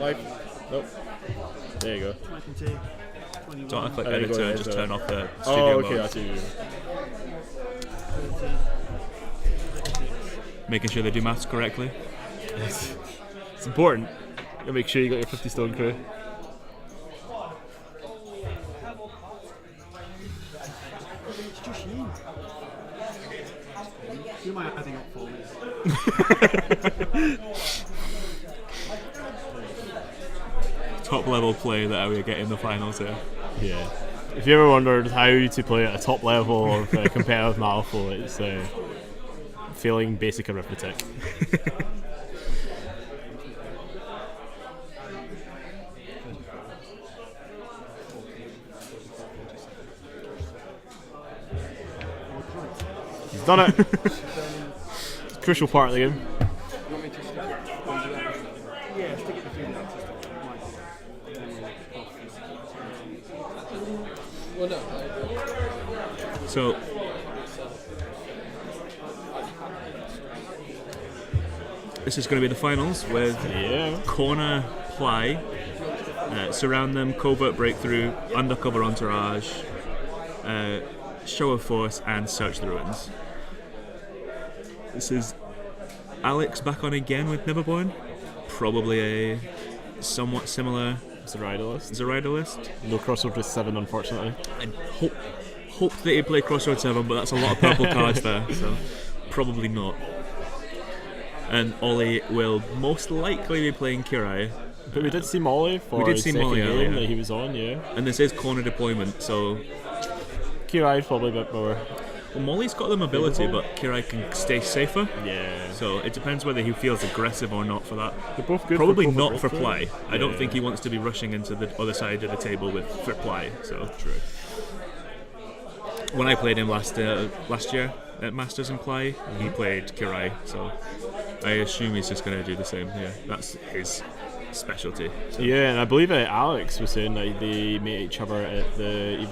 Live. Nope. There you go. 20, 21, Don't I click editor and just turn off the studio Oh, okay, mode? I see you. 30, Making sure they do maths correctly. It's important. You gotta make sure you got your 50 stone crew. It's just you. Who am I adding up for me? Top level play that we get in the finals here. Yeah. If you ever wondered how to play at a top level of competitive Malifaux, it's failing basic arithmetic. He's done it. It's a crucial part of the game. You want me to stick it? Yeah, stick it between that. Well, no. So this is going to be the finals with corner ply, surround them, covert breakthrough, undercover entourage, show of force, and search the ruins. This is Alyx back on again with Neverborn. Probably a somewhat similar Zoraida list. No crossover with 7, unfortunately. I hope that he'd play Crossroad 7, but that's a lot of purple cards there, so probably not. And Ollie will most likely be playling Kirai. But we did see Molly for the second game that he was on, yeah. And this is corner deployment, so Kirai's probably a bit more. Well, Molly's got the mobility, but Kirai can stay safer. Yeah. So it depends whether he feels aggressive or not for that. They're both good. Probably for not for play. ply. I don't think he wants to be rushing into the other side of the table for ply. So True. when I played him last year at Masters in Ply, he played Kirai. So I assume he's just going to do the same. Yeah, that's his specialty. So. Yeah, and I believe Alyx was saying that they met each other at I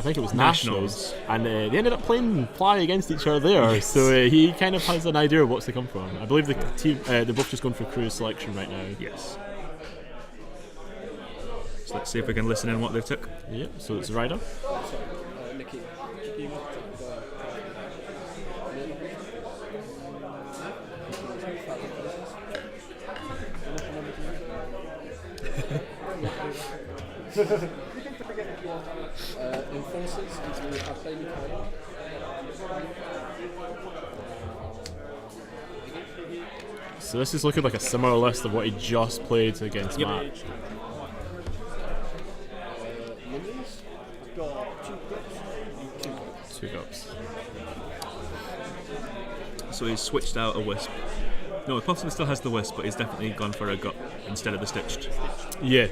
think it was Nationals, and they ended up playing Ply against each other there. Yes. So he kind of has an idea of what's to come from. I believe the team they're both just going for crew selection right now. Yes. So let's see if we can listen in what they took. Yeah. So it's Zoraida. Nikki. Enforcers, did you have baby code? So this is looking like a similar list of what he just played against Matt. Lilies? I've got 2 cups. 2 cups. So he's switched out a wisp. No, he possibly still has the wisp, but he's definitely gone for a gut instead of the stitched. Yeah.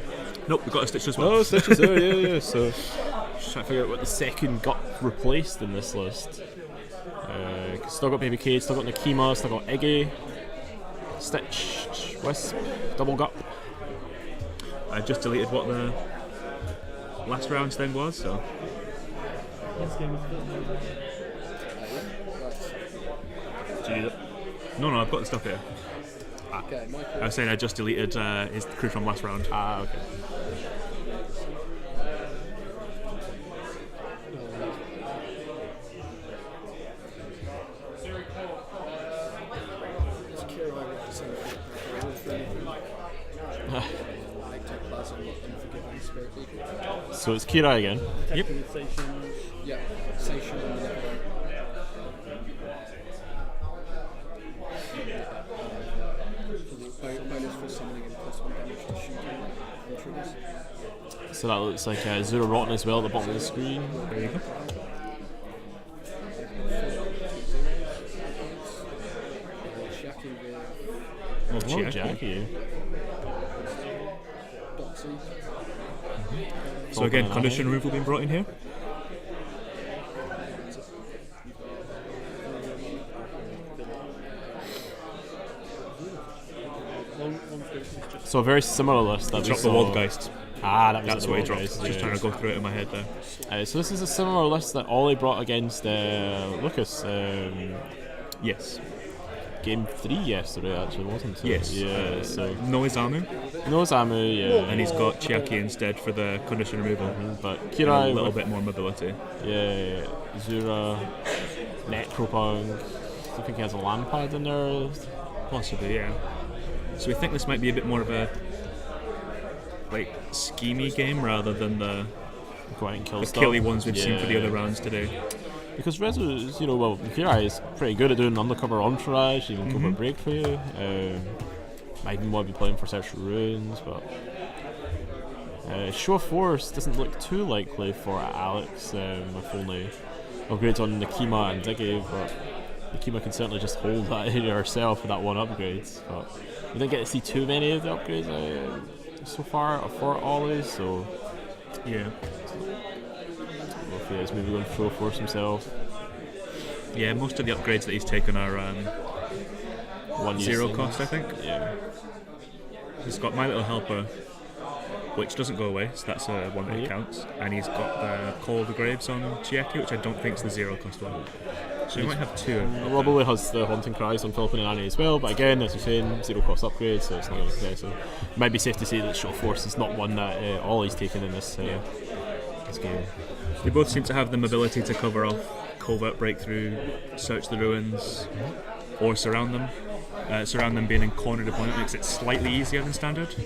Nope, we've got a stitched as well. Oh, stitches. Oh, yeah. So just trying to figure out what the second gut replaced in this list. Still got Baby Kate, still got Nakima, still got Iggy, Stitch, Wisp, double gut. I just deleted what the last round's thing was, so. Do you need it? No, I've got the stuff here. Okay, I was saying I just deleted his crew from last round. Ah, okay. So it's Kirai again. Yep. Yeah, Station and Neverborn. Bonus for summoning and +1 damage to shooting and triggers. So that looks like Zero Rotten as well at the bottom of the screen. There you go. Oh, Jackie. So again, condition removal being brought in here. So a very similar list that we Drop the saw. Waldgeist. Ah, that was That's what he dropped. Just trying to go through it in my head there. So this is a similar list that Ollie brought against Lucas. Yes. game 3 yesterday, actually, wasn't it? Yes. Yeah, so. No Izamu, No Zamu, yeah. and he's got Chiaki instead for the condition removal. But And Kirai a little bit more mobility. Yeah, Zura, Necropunk. I think he has a Lampad in there. Possibly, yeah. So we think this might be a bit more of a like schemey game rather than the Go out and kill stuff. killy ones we've seen for the other rounds today. Because Rezu, Kirai is pretty good at doing undercover entourage, even covert breakthrough. Might even want to be playing for Search Ruins, but Show of Force doesn't look too likely for Alyx with only upgrades on Nakima and Diggy, but Nakima can certainly just hold that area herself with that one upgrade. But we didn't get to see too many of the upgrades so far for Ollie, so Yeah. if he is maybe going to Show of Force himself. Yeah, most of the upgrades that he's taken are 1 zero cost, I think. Yeah. He's got My Little Helper, which doesn't go away, so that's one that counts. And he's got the Call of the Graves on Chiaki, which I don't think is the zero cost one. So he might have two. Probably has the Haunting Cries on Philippine and Annie as well, but again, as you're saying, zero cost upgrade, so it's not going to be so. It might be safe to say that Show of Force is not one that Ollie's taken in this game. They both seem to have the ability to cover off Covert Breakthrough, Search the Ruins, or Surround them. Surround them being in corner deployment makes it slightly easier than standard. Do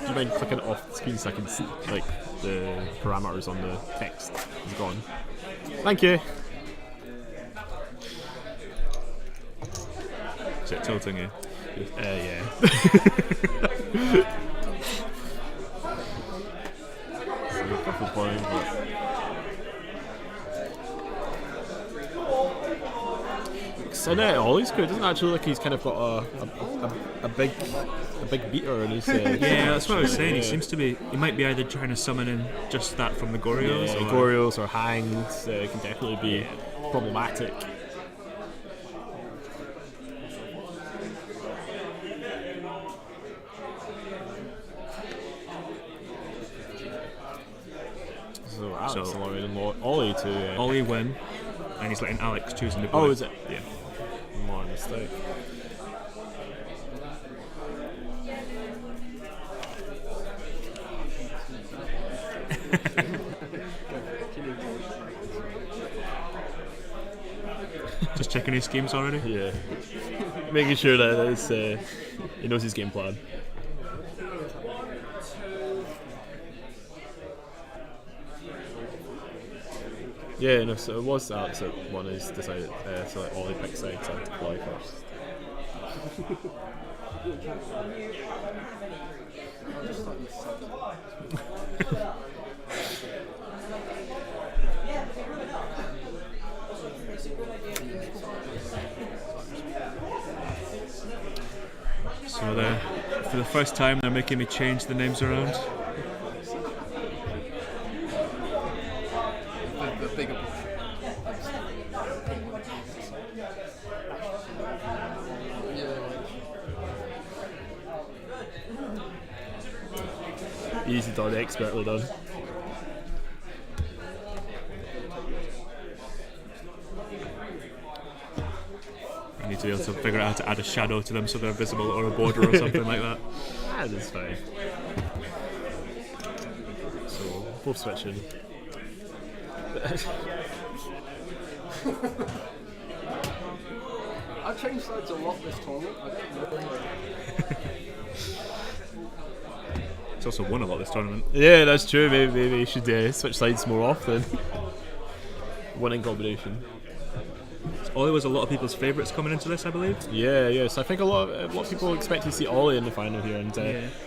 you mind clicking off the screen so I can see like the parameters on the text is gone? Thank you. Is it tilting you? Yeah. So now Ollie's good. Doesn't it actually look like he's kind of got a big beater in his Yeah, that's what I was saying. He seems to be. He might be either trying to summon in just that from the Gorios, or Gorios or Hangs can definitely be problematic. So Alex allowing Ollie to Ollie win, and he's letting Alyx choose and deploy. Oh, is it? Yeah. More mistake. Just checking his schemes already. Yeah. Making sure that it's, he knows his game plan. Yeah, no, so it was Alex that one is decided, so like Ollie picked side to deploy first. So for the first time they're making me change the names around. Easy done, expertly done. I need to be able to figure out how to add a shadow to them so they're visible, or a border or something like that. That is fine. So, both switching. I've changed sides a lot this tournament. I don't know. He's also won a lot this tournament. Yeah, that's true. Maybe you should switch sides more often. Winning combination. Ollie was a lot of people's favourites coming into this, I believe. Yeah. So I think a lot of people expect to see Ollie in the final here, and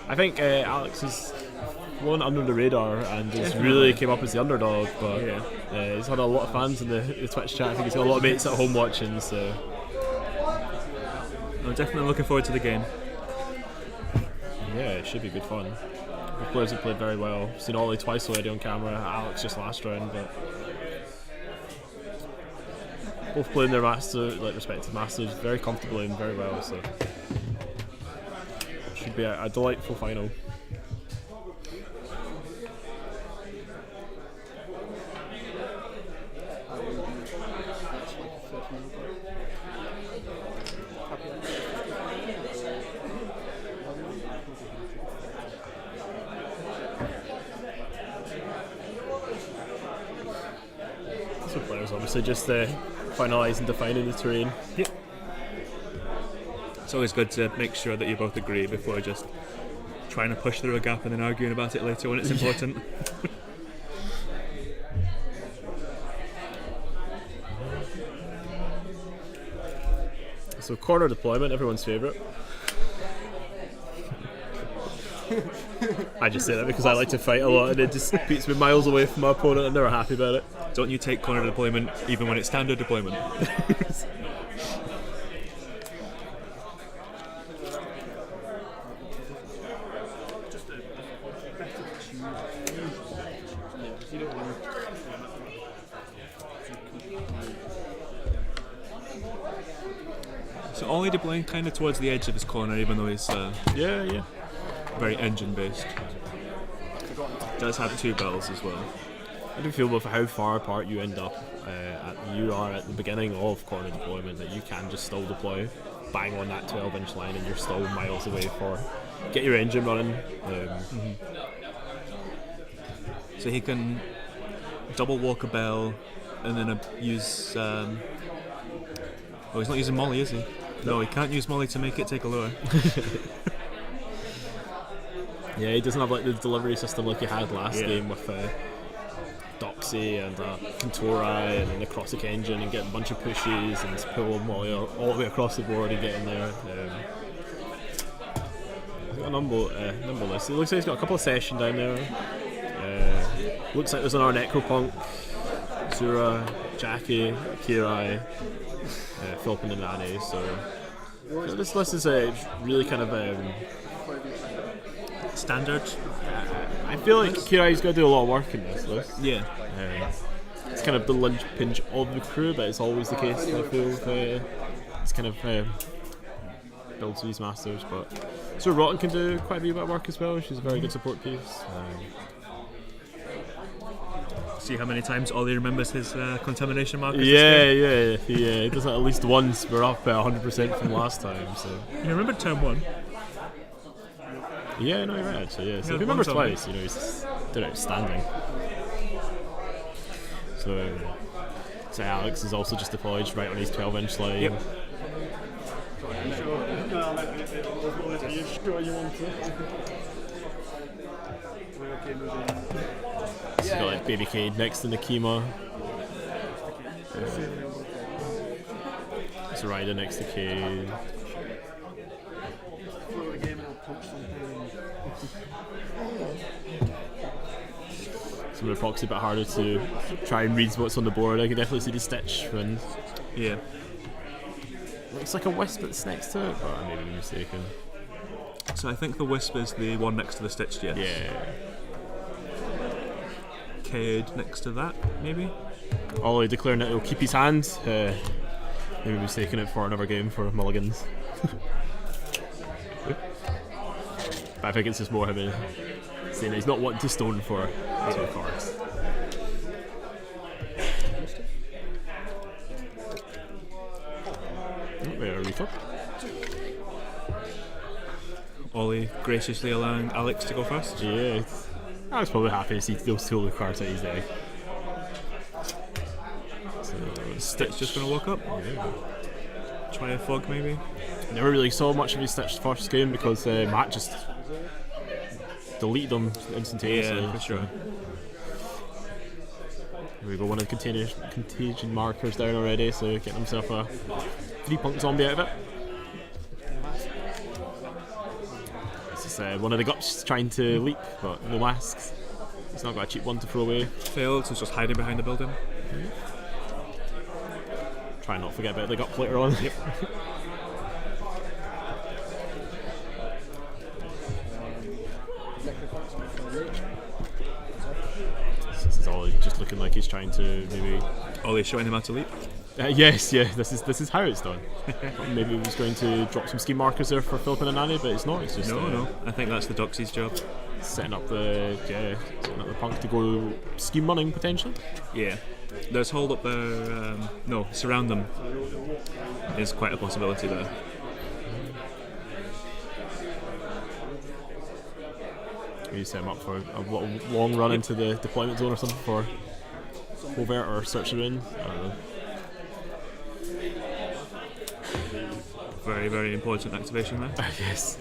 I think Alyx has flown under the radar and has really came up as the underdog. But he's had a lot of fans in the Twitch chat. I think he's got a lot of mates at home watching. So I'm definitely looking forward to the game. Yeah, it should be good fun. The players have played very well. Seen Ollie twice already on camera. Alyx just last round, but both playing their respective masters very comfortably and very well. So should be a delightful final. mostly just finalising and defining the terrain. Yep. It's always good to make sure that you both agree before just trying to push through a gap and then arguing about it later when it's important. So corner deployment, everyone's favourite. I just say that because I like to fight a lot and it just beats me miles away from my opponent. I'm never happy about it. Don't you take corner deployment even when it's standard deployment? So Ollie deploying kind of towards the edge of his corner, even though he's yeah. very engine based. Does have 2 bells as well. I do feel with how far apart you end up you are at the beginning of corner deployment that you can just still deploy, bang on that 12-inch line and you're still miles away for get your engine running. So he can double walk a bell and then use. Oh, he's not using Molly, is he? No, he can't use Molly to make it take a lure. Yeah, he doesn't have like the delivery system like he had last game with Doxy and Contori and an acrossic engine and getting a bunch of pushes and just pull Molly all the way across the board and get in there. He's got a number list. It looks like he's got a couple of session down there. Looks like there's an Necropunk, Zura, Jackie, Kirai, Philip and Nane. So this list is really kind of standard. I feel like Kirai's got to do a lot of work in this list. Yeah. It's kind of the linchpin of the crew, but it's always the case. I feel it's kind of builds these masters. But so Rotten can do quite a bit of work as well. She's a very good support piece. See how many times Ollie remembers his contamination markers. Yeah. He does that at least once. We're up at 100% from last time. So you remember turn 1? Yeah, no, you're right actually. Yeah, so if he remembers twice, he's doing outstanding. So Alyx is also just deployed right on his 12-inch line. Yep. He's got like Baby Cade next to Nakima. Zoraida next to Cade. Some of the procs a bit harder to try and read what's on the board. I can definitely see the Stitch when. Yeah. Looks like a Wisp that's next to it, but I may be mistaken. So I think the Wisp is the one next to the Stitched, yes. Yeah. Cade next to that, maybe? Ollie declaring that he'll keep his hand. Maybe mistaking it for another game for Mulligans. But I think it's just more him saying that he's not wanting to stone for 2 cards. Reflip. Ollie graciously allowing Alyx to go first. Yeah, I was probably happy to see those 2 of the cards out his deck. So, Stitch just going to walk up. Yeah. Try a fog maybe. Never really saw much of his Stitch first game because Matt just deleted them instantaneously. Yeah, for sure. Here we go, one of the contagion markers down already, so getting himself a 3-punk zombie out of it. This is one of the guts trying to leap, but no masks. He's not got a cheap one to throw away. Failed, so he's just hiding behind the building. Try not to forget about the gut later on. Yep. This is all just looking like he's trying to maybe. Ollie showing him how to leap. Yes, yeah. This is how it's done. Maybe he was going to drop some scheme markers there for Philip and Anani, but it's not. It's just no. I think that's the Doxy's job. Setting up the punk to go scheme running potentially. Yeah. There's hold up there. No, surround them is quite a possibility there. You set him up for a long run into the deployment zone or something for covert or search around. I don't know. Very, very important activation there. Yes.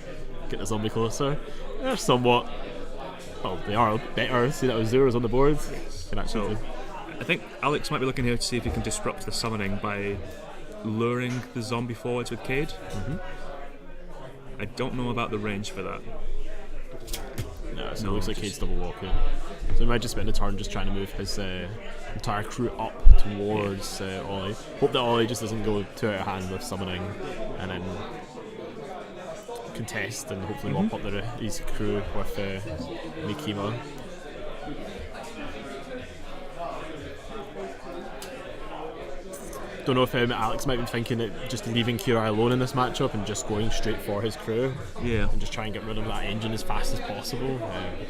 Get the zombie closer. They're somewhat. Well, they are better. See that Azura's on the board. So, I think Alyx might be looking here to see if he can disrupt the summoning by luring the zombie forwards with Cade. I don't know about the range for that. No, so it looks like Cade's double walking. So he might just spend a turn just trying to move his entire crew up towards Ollie. Hope that Ollie just doesn't go too out of hand with summoning and then contest and hopefully mop up his crew with Nikima. Don't know if Alyx might be thinking that just leaving Kirai alone in this matchup and just going straight for his crew. Yeah. And just try and get rid of that engine as fast as possible.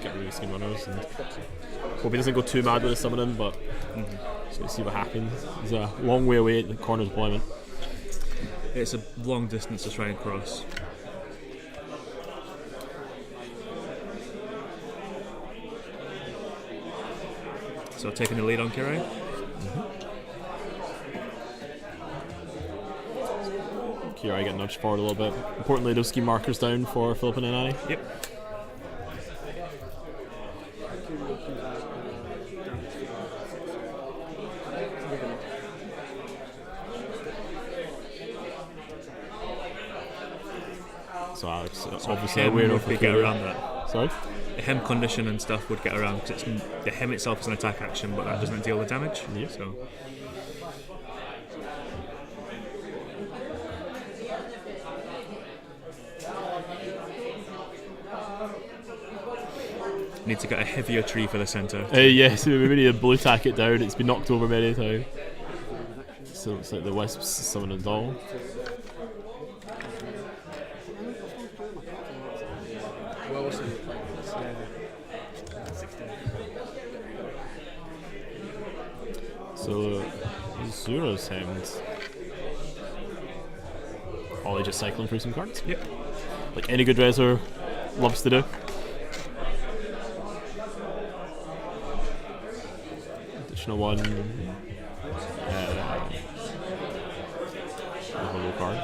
Get rid of the skin runners and hope he doesn't go too mad with his summoning, but just going to see what happens. He's a long way away at the corner deployment. It's a long distance to try and cross. So taking the lead on Kirai. Kirai getting nudged forward a little bit. Importantly, those ski markers down for Philip and Annie. Yep. So Alyx obviously aware of get around that. Sorry? The hem condition and stuff would get around because the hem itself is an attack action, but that doesn't deal with damage. Yeah. So. Need to get a heavier tree for the centre. Yes, we need to blue tack it down. It's been knocked over many times. So it's like the Wisps summoning a doll. So Zura's hemmed. Ollie just cycling through some cards. Yep. Like any good Reser loves to do. Additional one. A low card.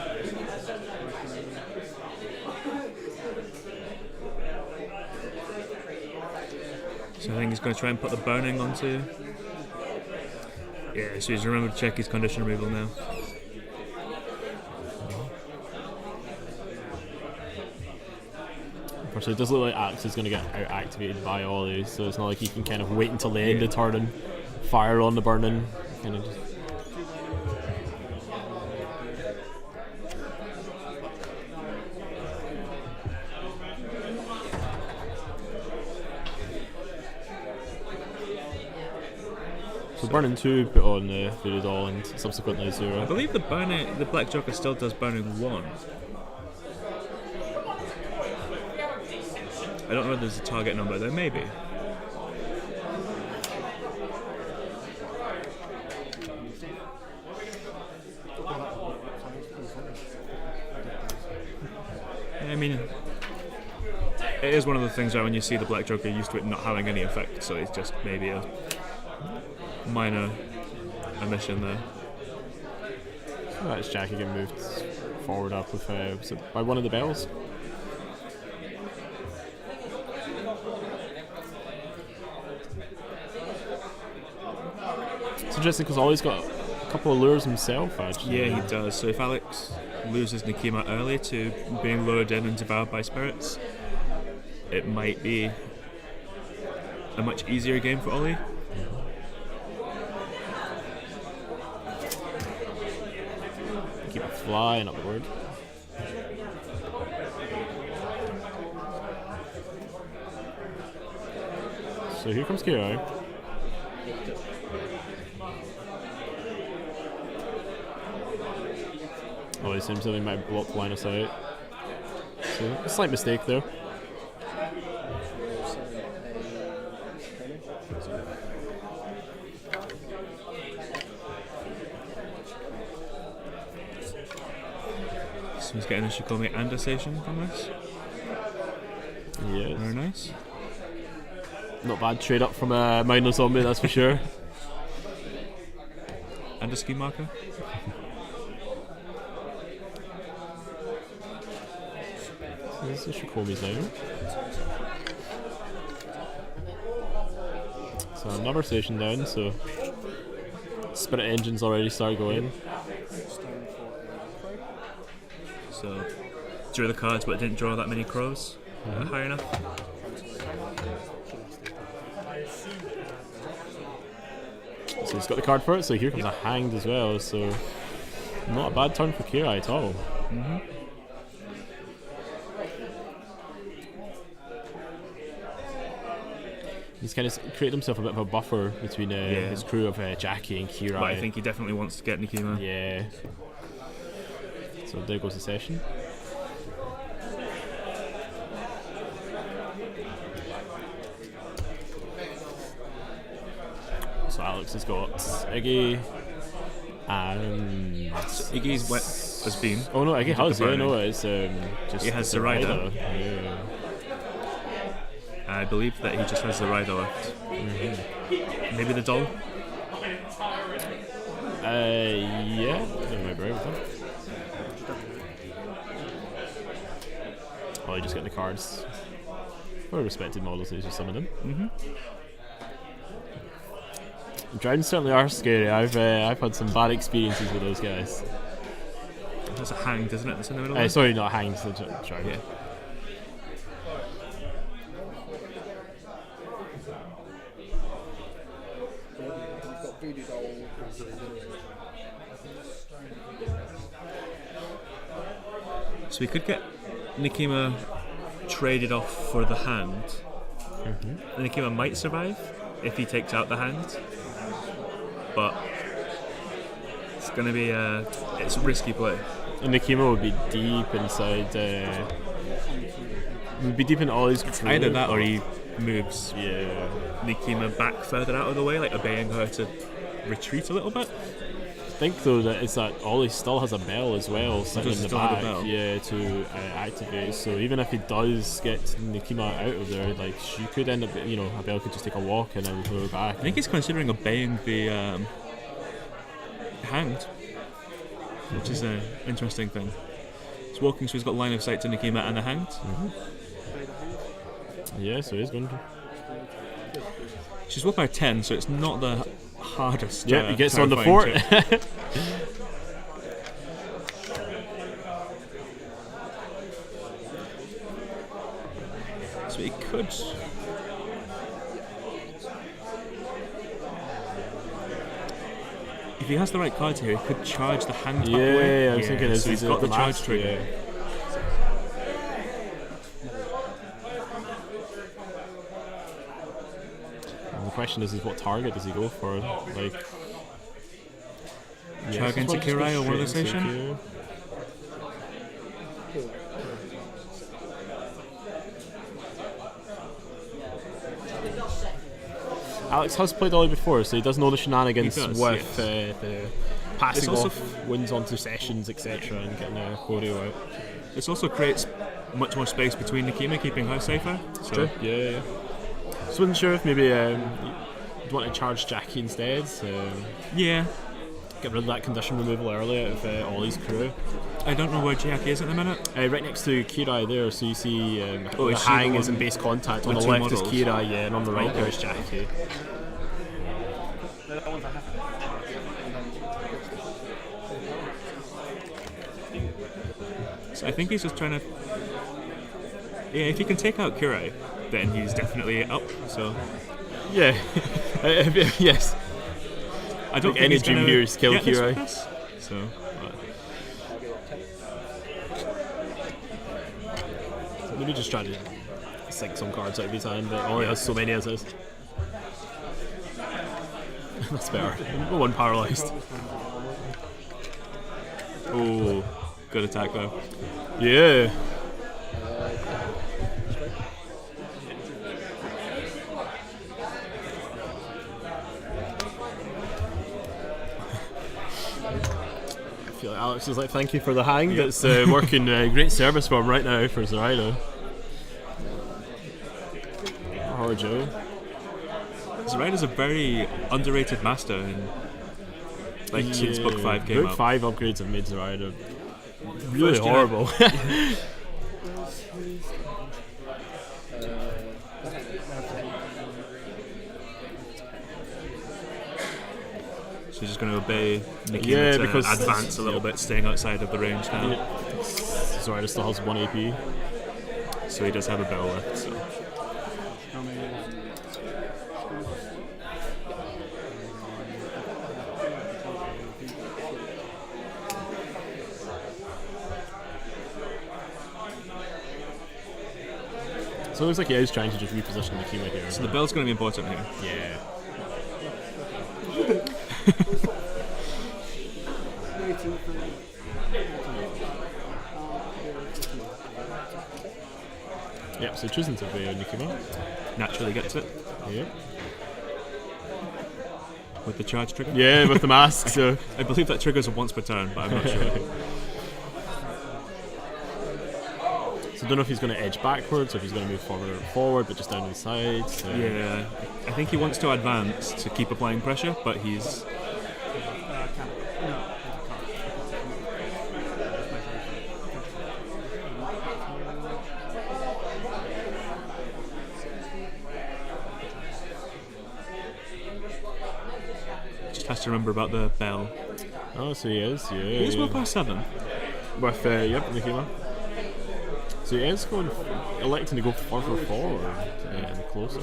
So I think he's going to try and put the burning onto. Yeah, so he's remembered to check his condition removal now. So it does look like Axe is going to get out activated by Ollie, so it's not like he can kind of wait until the end of the turn and fire on the burning. Kind of just. So burning 2 put on Voodoo Doll and subsequently Zura. I believe the Black Joker still does burning 1. I don't know if there's a target number, there may be. I mean, it is one of the things where when you see the Black Joker, you're used to it not having any effect, so it's just maybe a minor omission there. So that's Jackie getting moved forward up with was it by one of the bells. It's interesting because Ollie's got a couple of lures himself, actually. Yeah, he does. So if Alyx loses Nikima early to being lured in and devoured by spirits, it might be a much easier game for Ollie. Keep it flying upward. So here comes Kirai. Oh, it seems like he might block line of sight. So a slight mistake there. So he's getting a Shikomi and a Seishin from this. Yes. Very nice. Not bad trade up from a mindless zombie, that's for sure. and a ski marker. This should call me down. So another station down, so Spirit Engine's already started going. So drew the cards but didn't draw that many crows high enough. So he's got the card for it, so here comes a Hanged as well, so not a bad turn for Kirai at all. He's kind of created himself a bit of a buffer between his crew of Jackie and Kirai. But I think he definitely wants to get Nikima. Yeah. So there goes the session. So Alyx has got Iggy and Iggy's wet as beam. oh no, Iggy has, yeah, no, it's just he has Zoraida. Yeah. I believe that he just has Zoraida left. Maybe the doll? Yeah, I think I'm right with that. Ollie just getting the cards for respected models, these are some of them. Drowns certainly are scary. I've had some bad experiences with those guys. That's a Hanged, isn't it? That's in the middle. Sorry, not Hanged. So Drown. Yeah. So we could get Nikima traded off for the Hand. Nikima might survive if he takes out the Hand, but it's going to be it's a risky play. And Nikima would be deep inside. Would be deep in Ollie's control. Either that or he moves Yeah. Nikima back further out of the way, like obeying her to retreat a little bit. I think though that it's that Ollie still has a bell as well sitting in the still have a back, bell? yeah, to activate. So even if he does get Nikima out of there, like she could end up, a bell could just take a walk and then go back. I think he's considering obeying the Hanged, which is an interesting thing. He's walking, so he's got line of sight to Nikima and the Hanged. Yeah, so he's going to. She's willpower 10, so it's not the hardest. Yeah, he gets on the fort. So he could. If he has the right cards here, he could charge the Hanged back away. Yeah, I was thinking so he's got the charge mask, trigger. yeah. And the question is what target does he go for? Like, Charge into Kirai or one of the station? Alyx has played Ollie before, so he does know the shenanigans He does, with the passing also off wins onto sessions, etc., and getting a choreo out. This also creates much more space between Nikima, keeping her safer. So True. Yeah. So wasn't sure if maybe you'd want to charge Jackie instead. yeah, Get rid of that condition removal early out of Ollie's crew. I don't know where Jackie is at the minute. Right next to Kirai there, so you see the is she Hang the is in one base contact. On the with left two is models? Kirai, yeah, and on the right there is Jackie. So I think he's just trying to. Yeah, if he can take out Kirai, then he's definitely up. So Yeah. Yes. I don't Like think any he's gonna dream heroes kill get this Kirai. with us. So Maybe just try to sink some cards out of his hand, but Ollie has so many as is. That's better. One paralysed. oh, good attack though. Yeah. I feel like Alyx is like, thank you for the hang. Yep. That's working great service for him right now for Zoraida. Or Joe. Zoraida's a very underrated master, and like since Book 5 came Book out. 5 upgrades have made Zoraida really horrible. She's just going to obey Nikima to because advance a little bit, staying outside of the range now. Zoraida still has 1 AP. So he does have a bell left. So. So it looks like he is trying to just reposition Nikima here. So the bell's going to be important here. Yeah. Yep, so choosing to be Nikima. Naturally gets it. Yep. With the charge trigger. Yeah, with the mask, so. I believe that triggers once per turn, but I'm not sure. So I don't know if he's going to edge backwards or if he's going to move forward, but just down to the side. So. Yeah, I think he wants to advance to keep applying pressure, but he's... Just has to remember about the bell. Oh, so he is, yeah. He's well past 7. With, yep, Nikima. So he is electing to go further forward and closer.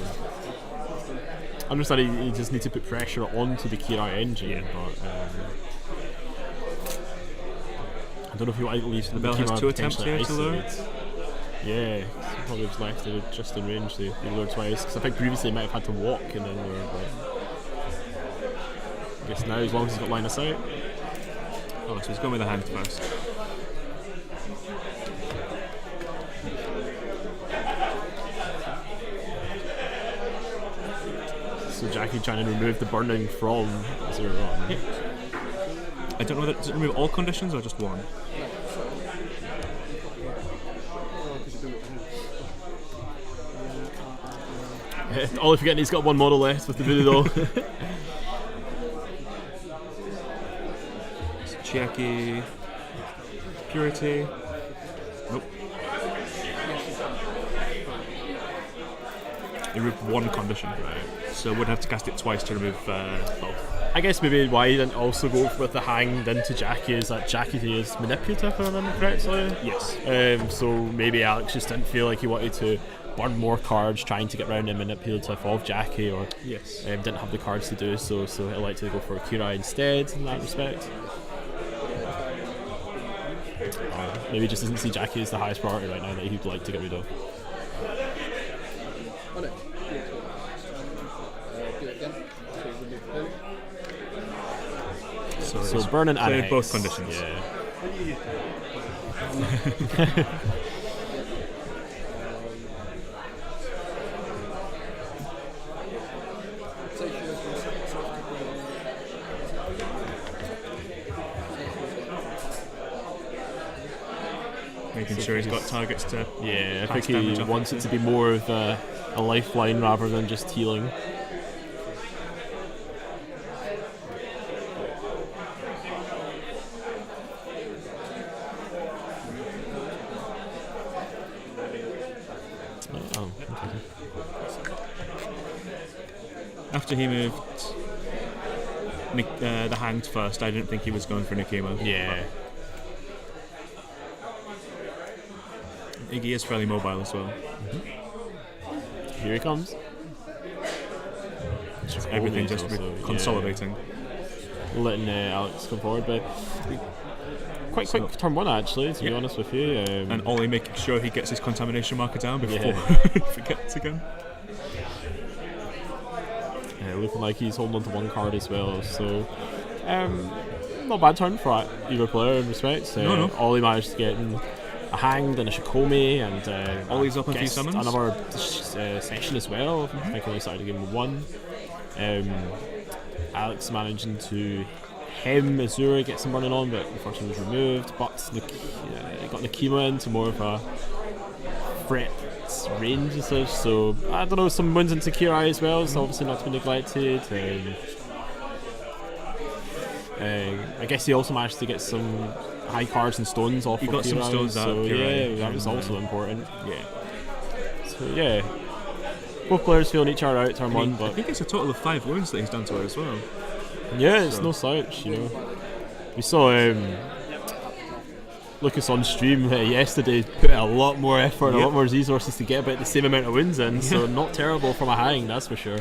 I understand he just needs to put pressure onto the Kirai engine, but I don't know if you want to leave the bell has 2 attempts here to lure. Yeah, so probably was left just in range to lure twice. Because I think previously he might have had to walk and then lure, but I guess now, as long as he's got line of sight. Oh, so he's going with the hand first. So Jackie trying to remove the burning from Zero. Yeah. I don't know whether does it remove all conditions or just one. Ollie forgetting he's got one model left with the voodoo doll. Chiaki. Purity. Nope. He removed one condition, right? So would have to cast it twice to remove both. I guess maybe why he didn't also go with the hanged into Jackie is that Jackie is manipulative, if I remember correctly. Yes. So maybe Alyx just didn't feel like he wanted to burn more cards trying to get round the manipulative of Jackie, or yes, didn't have the cards to do so he elected to go for Kirai instead in that respect. Maybe just doesn't see Jackie as the highest priority right now that he'd like to get rid of. So burning and cleared both conditions. Yeah. Making sure he's got targets to. Yeah, I think he wants it to be more of a lifeline rather than just healing. After he moved the hanged first, I didn't think he was going for Nikima. Yeah. Iggy is fairly mobile as well. Mm-hmm. Here he comes. Everything just consolidating. Letting Alyx come forward, but quite quick turn 1 actually, to be honest with you. And Ollie making sure he gets his contamination marker down before he forgets again. Looking like he's holding on to 1 card as well, so not a bad turn for either player in respect. No. Ollie managed to get in a hanged and a Shikomi, and Ollie's up a few summons. Another session as well. I think he only started the game with 1. Alyx managing to hem Azura, get some running on, but unfortunately was removed. But got Nikima into more of a threat range as such, so I don't know, some wins into Kirai as well, so obviously not to be neglected. I guess he also managed to get some high cards and stones off. He got some stones out. So yeah, that was also important. Yeah. So yeah, both players feeling each other out turn one, I but think it's a total of 5 wounds that he's done to her as well. yeah, it's no slouch. You know, we saw Lucas on stream yesterday put a lot more effort and a lot more resources to get about the same amount of wins in, so not terrible from a hang, that's for sure.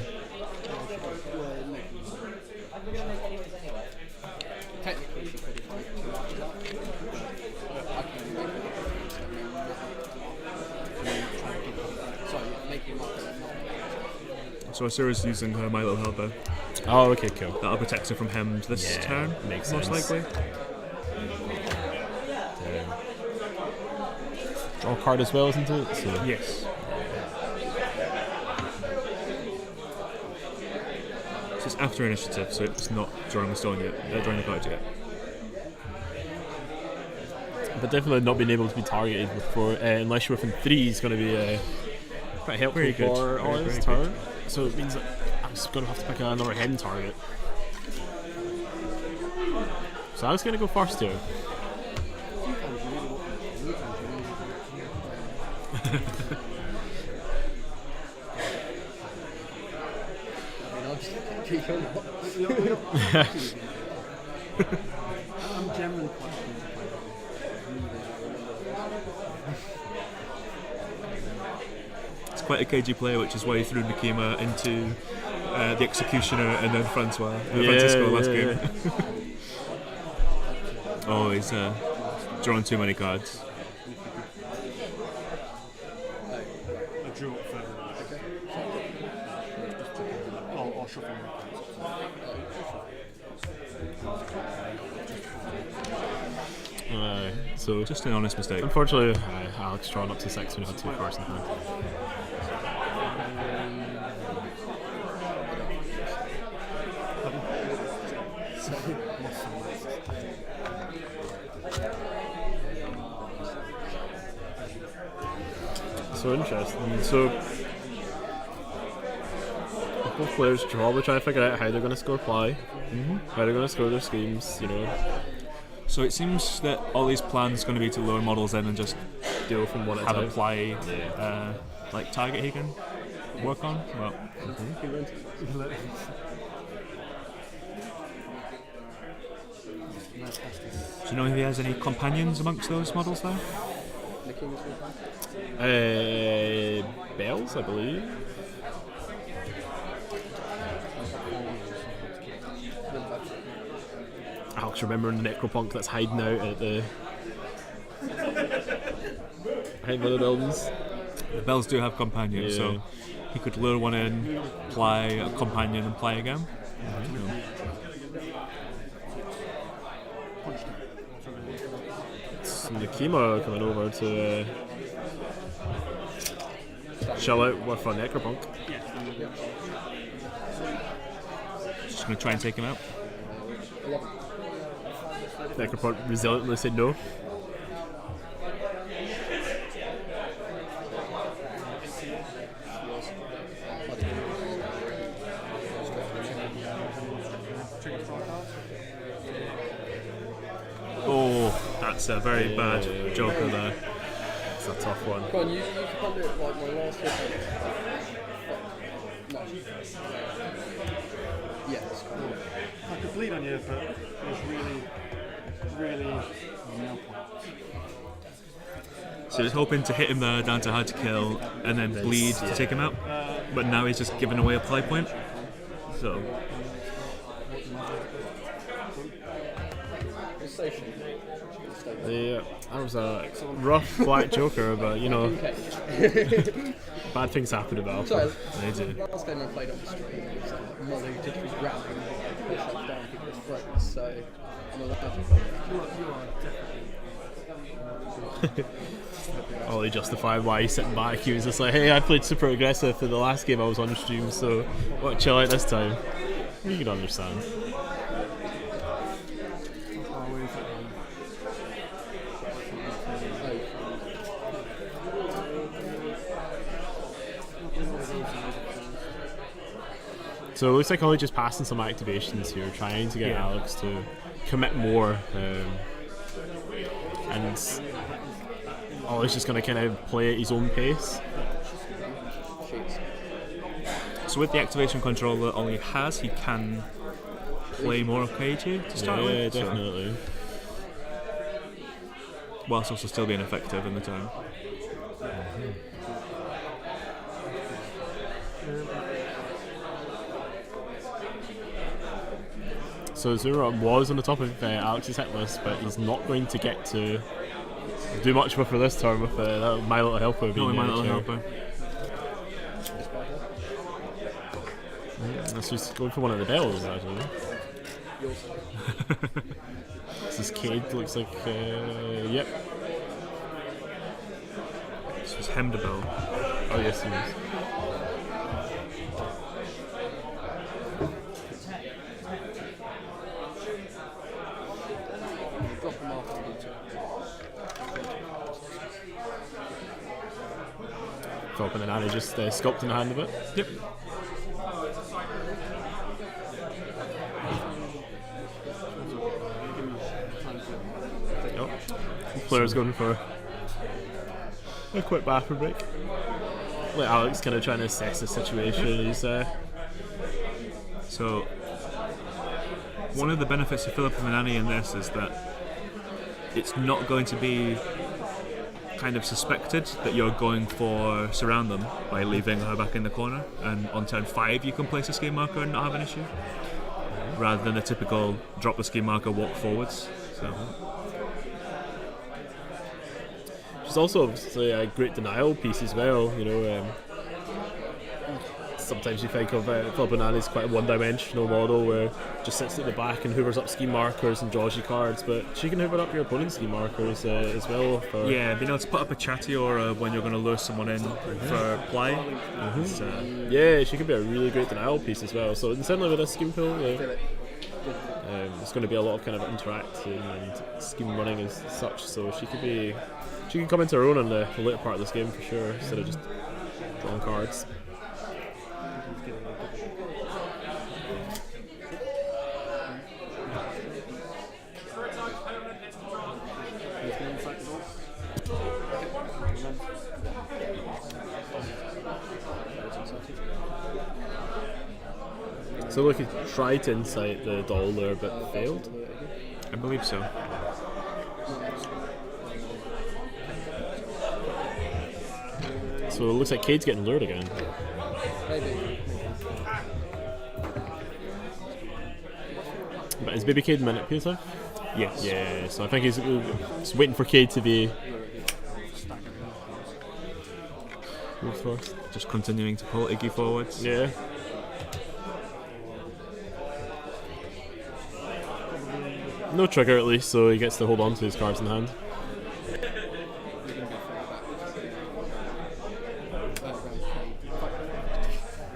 So Asura's using her My Little Helper. Oh, okay, cool. That'll protect her from hemmed this turn, makes most sense. likely. Draw a card as well, isn't it? So. Yes. So it's after initiative, so it's not drawing the stone yet. Drawing the cards yet. But definitely not being able to be targeted before, unless you're within 3 is going to be quite helpful Very good. for Very, Ollie's very turn. good. So it means that I'm just going to have to pick another hen target. So I was going to go first here. I'm genuinely quite It's quite a cagey player, which is why he threw Nakima into the Executioner and then Francois. Francisco last game. Oh, he's drawn too many cards. I drew up further. Or shuffle. So Just an honest mistake. unfortunately, Alyx drawn up to 6 when he had 2 cards in hand. So interesting. So both players probably trying to figure out how they're going to score play, how they're going to score their schemes. You know, So it seems that Ollie's plan is going to be to lure models in and just deal from one at a have time. a play, like target he can work on. Well, do you know if he has any companions amongst those models there? Bells, I believe. Alex remembering the Necropunk that's hiding out at the behind one of the buildings. The Bells do have companions, so he could lure one in, play a companion, and play again. It's Nakima coming over to shell out with a Necropunk. Just going to try and take him out. Necropunk resiliently said no. Oh, that's a very bad joker there. It's a tough one. Go on, you can do it like my last hit. No. Yeah, it's cool. I could bleed on you, but there's really no point. So he's hoping to hit him there down to hard to kill and then bleed to take him out. But now he's just giving away a play point. So Yeah, that was a rough black joker, but you know, bad things happen about So, they do. last time I played on the street, it was like Molly just was grabbing and push up down people's throats, so I'm a legend. Ollie justified why he's sitting back. He was just like, hey, I played super aggressive in the last game I was on stream, so what, chill out this time. You can understand. So it looks like Ollie just passing some activations here, trying to get Alyx to commit more. And Ollie's just going to kind of play at his own pace. So with the activation control that Ollie has, he can play more KG to start with. Yeah, definitely. Whilst also still being effective in the turn. So Zura was on the top of Alyx's hit list, but he's not going to get to do much for this turn with My Little Helper being My Little Helper. Let's just go for one of the bells, actually. This is Cade, looks like, yep. This is Hemmed a Bell. Oh yes, he is. Drop them off on each Dropping the nanny, just sculpting the hand a bit. Yep. Oh. Player's going for a quick bathroom break. Like Alyx kind of trying to assess the situation. He's So one of the benefits of Philip and Manani in this is that it's not going to be kind of suspected that you're going for surround them by leaving her back in the corner, and on turn 5 you can place a scheme marker and not have an issue, rather than a typical drop the scheme marker, walk forwards. So she's also obviously a great denial piece as well, you know. Sometimes you think of Philip Banana as quite a one-dimensional model where just sits at the back and hoovers up scheme markers and draws you cards, but she can hoover up your opponent's scheme markers as well. For yeah, being able to put up a chatty or when you're going to lure someone in for play. Yeah, she could be a really great denial piece as well. So and certainly with this scheme pool, there's going to be a lot of kind of interacting and scheme running as such. So she can come into her own in the later part of this game for sure, instead of just drawing cards. So look, he tried to incite the doll there, but failed. I believe so. So it looks like Cade's getting lured again. But is Baby Cade manipulative? Yes. Yeah, so I think he's waiting for Cade to be first. Just continuing to pull Iggy forwards. Yeah. No trigger at least, so he gets to hold on to his cards in hand.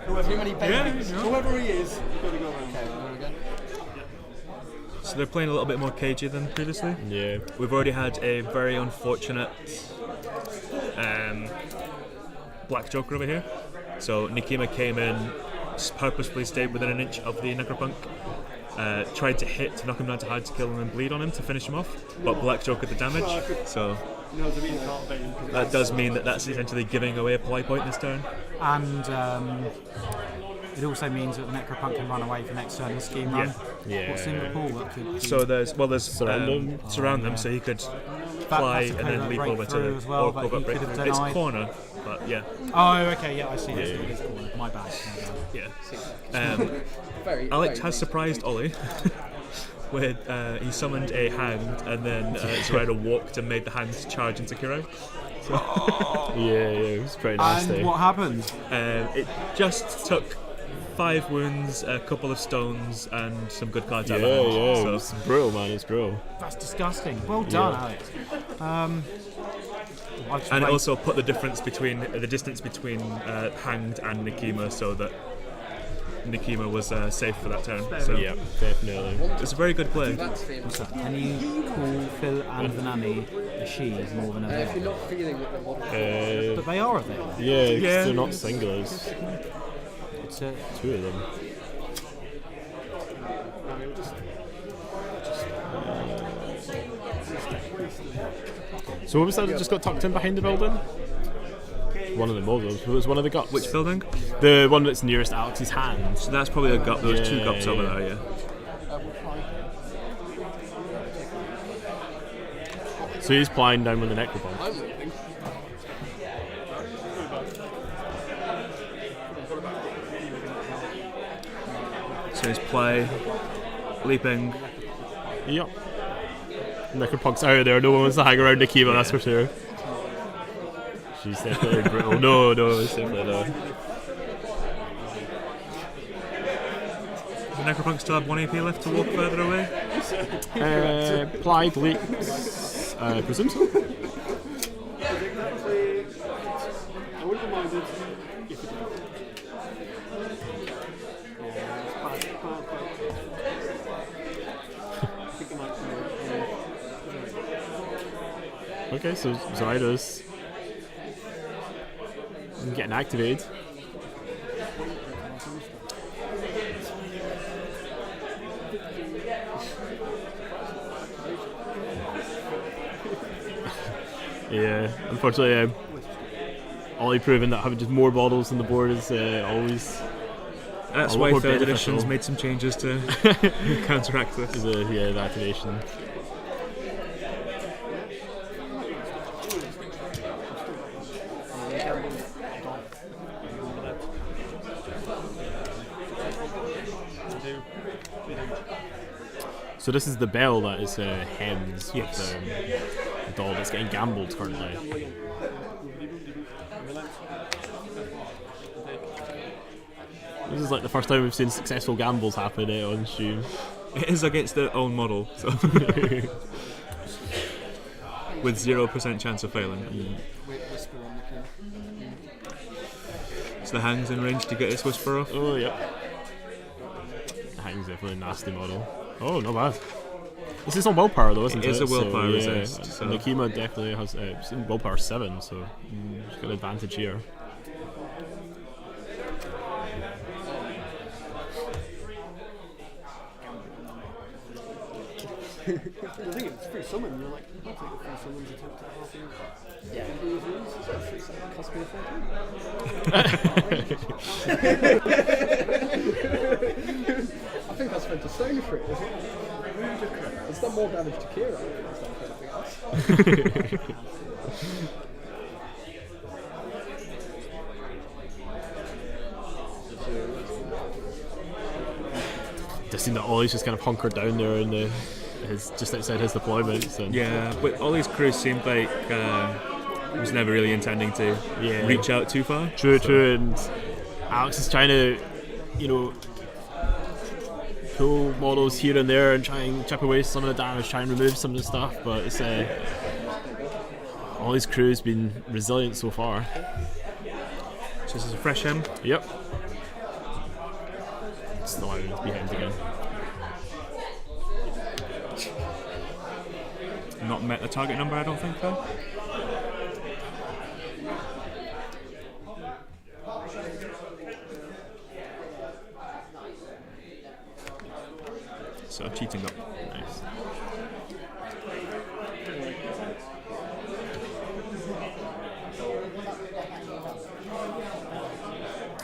Whoever he is, you've got to go around. So they're playing a little bit more cagey than previously. Yeah. We've already had a very unfortunate Black Joker over here. So Nikima came in, purposefully stayed within an inch of the Necropunk, tried to hit to knock him down to hard to kill and then bleed on him to finish him off, but Black Joker the damage. So that does mean that that's essentially giving away a play point this turn. And it also means that the Necropunk can run away for next turn and scheme run. Yeah. What's in the pool that could So there's surround them, yeah. so he could fly and then leap over to as well, but covert he could have breakthrough. It's denied. corner, but yeah. Oh, okay, yeah, I see. It is corner. My bad. Yeah. Alyx has surprised Ollie with he summoned a hand and then Zoraida walked and made the hand charge into Kiro. Yeah, it was pretty nasty. And what happened? It just took 5 wounds, a couple of stones, and some good cards out of the hand. Yeah, So it's brutal, man. It's brutal. That's disgusting. Well done, Alyx. and it also put the distance between Hanged and Nikima, so that Nikima was safe for that turn. So Yeah, definitely. it's a very good play. Can you call Phil and Vanani a she more than a If they? you're not feeling with them, But they are a they. Yeah, Yeah. they're not singles. It's a, 2 of them. No, it just So what was that that just got tucked in behind the building? One of the models. It was one of the guts. Which building? The one that's nearest Alex's hand. So that's probably a gut. Those two Yeah, guts over yeah. there, yeah. So he's plying down with the necropump. I'm leaving. So his play, leaping. Yep. Necropunk's out of there. No one wants to hang around Nikima, that's for sure. She's definitely brittle. No, it's definitely not. Does the Necropunk still have 1 AP left to walk further away? Plied leaks. Presume so. I wouldn't have minded if it did. Yeah, it's bad. I think it might be. Okay, so Zoraida's getting activated. Yeah, unfortunately, Ollie proving that having just more models on the board is always That's a lot why more 3rd beneficial. edition's made some changes to counteract this. the activation. So this is the bell that is Hems, Yes. the doll that's getting gambled currently. This is like the first time we've seen successful gambles happen on stream. It is against their own model, so with 0% chance of failing. Whisper on the key. So the Hang's in range to get his whisper off. Oh, yeah. Hang's definitely a nasty model. Oh, not bad. This is on willpower though, isn't it? It is a willpower so, resist, Yeah, so- Nikima definitely has it's in willpower 7, so she's got an advantage here. The thing is, it's free summon. You're like, I'll take the free summons attempt at half of Yeah. cost me a I think I spent a stone for it. It's done more damage to Kira than anything else. Just seen that Ollie's just kind of hunkered down there in just outside his deployments. And Yeah, but Ollie's crew seemed like he was never really intending to Yeah. reach out too far. True, and Alex is trying to, pull models here and there and try and chip away some of the damage, try and remove some of the stuff, but it's all his crew's been resilient so far. So this is a fresh Hem. Yep. Still out to be hemmed again. Not met the target number, I don't think, though. So cheating up. Nice.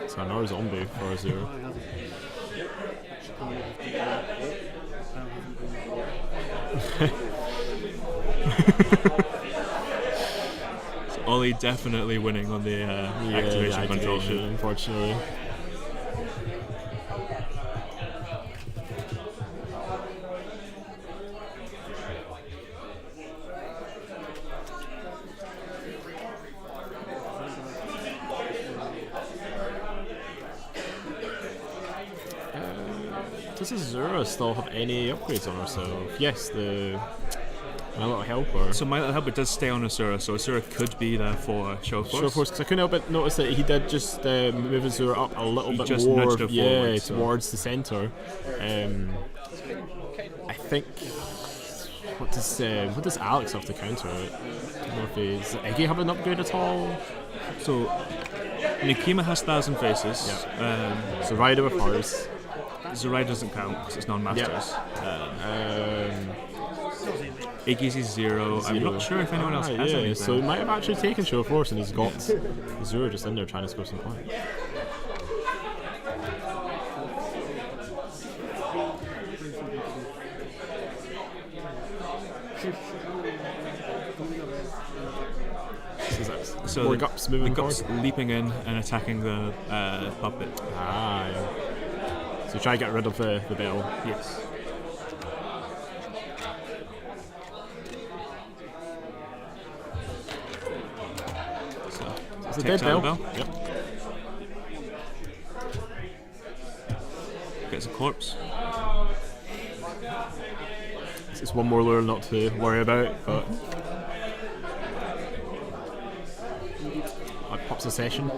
So another zombie for a 0. So Ollie definitely winning on the activation control. Unfortunately. Does Azura still have any upgrades on herself? Yes, the My Little Helper. So My Little Helper does stay on Asura, so Asura could be there for Show Force. Sure, of course, because I couldn't help but notice that he did just move Azura up a little He bit just more, nudged her forward, so- towards the centre. I think. What does Alyx have to counter it? I don't know if does Iggy have an upgrade at all? So Nikima has 1,000 faces. So Zoraida with hers. Zoraida doesn't count because it's non-masters. Iggy's is 0. I'm not sure if anyone else has anything. So he might have actually taken Show of Force and he's got Zero just in there trying to score some points. So more gups moving the gups forward. leaping in and attacking the puppet. Ah, yeah. So try to get rid of the bell. Yes. So It's a takes dead out bell. the Yep. Gets a corpse. It's one more lure not to worry about, but that pops a session.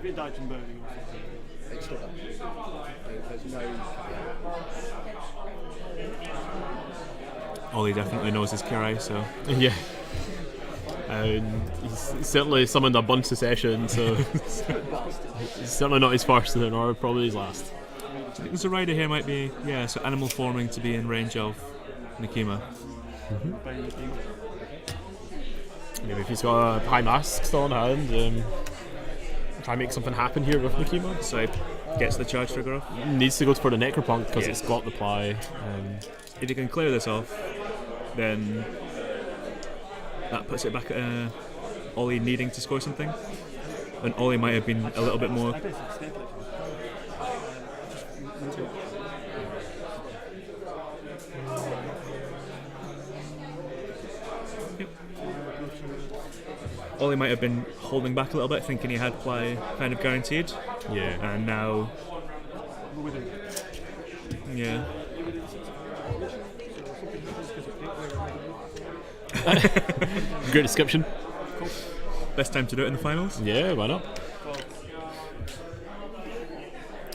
Bit died from burning or something. It's still there's no Ollie definitely knows his Kirai, so Yeah. And he's certainly summoned a bunch of sessions, so it's certainly not his first or probably his last. I think Zoraida here might be, so animal forming to be in range of Nikima. Maybe if he's got a high mask still on hand, try and make something happen here with Nikima. So he gets the charge trigger off. Needs to go for the Necropunk because Yes. it's got the ply. If you can clear this off, then that puts it back at Ollie needing to score something. And Ollie might have been a little bit more. Yep. Ollie might have been holding back a little bit, thinking he had play kind of guaranteed. Yeah. And now, yeah. Great description. Best time to do it in the finals. Yeah, why not?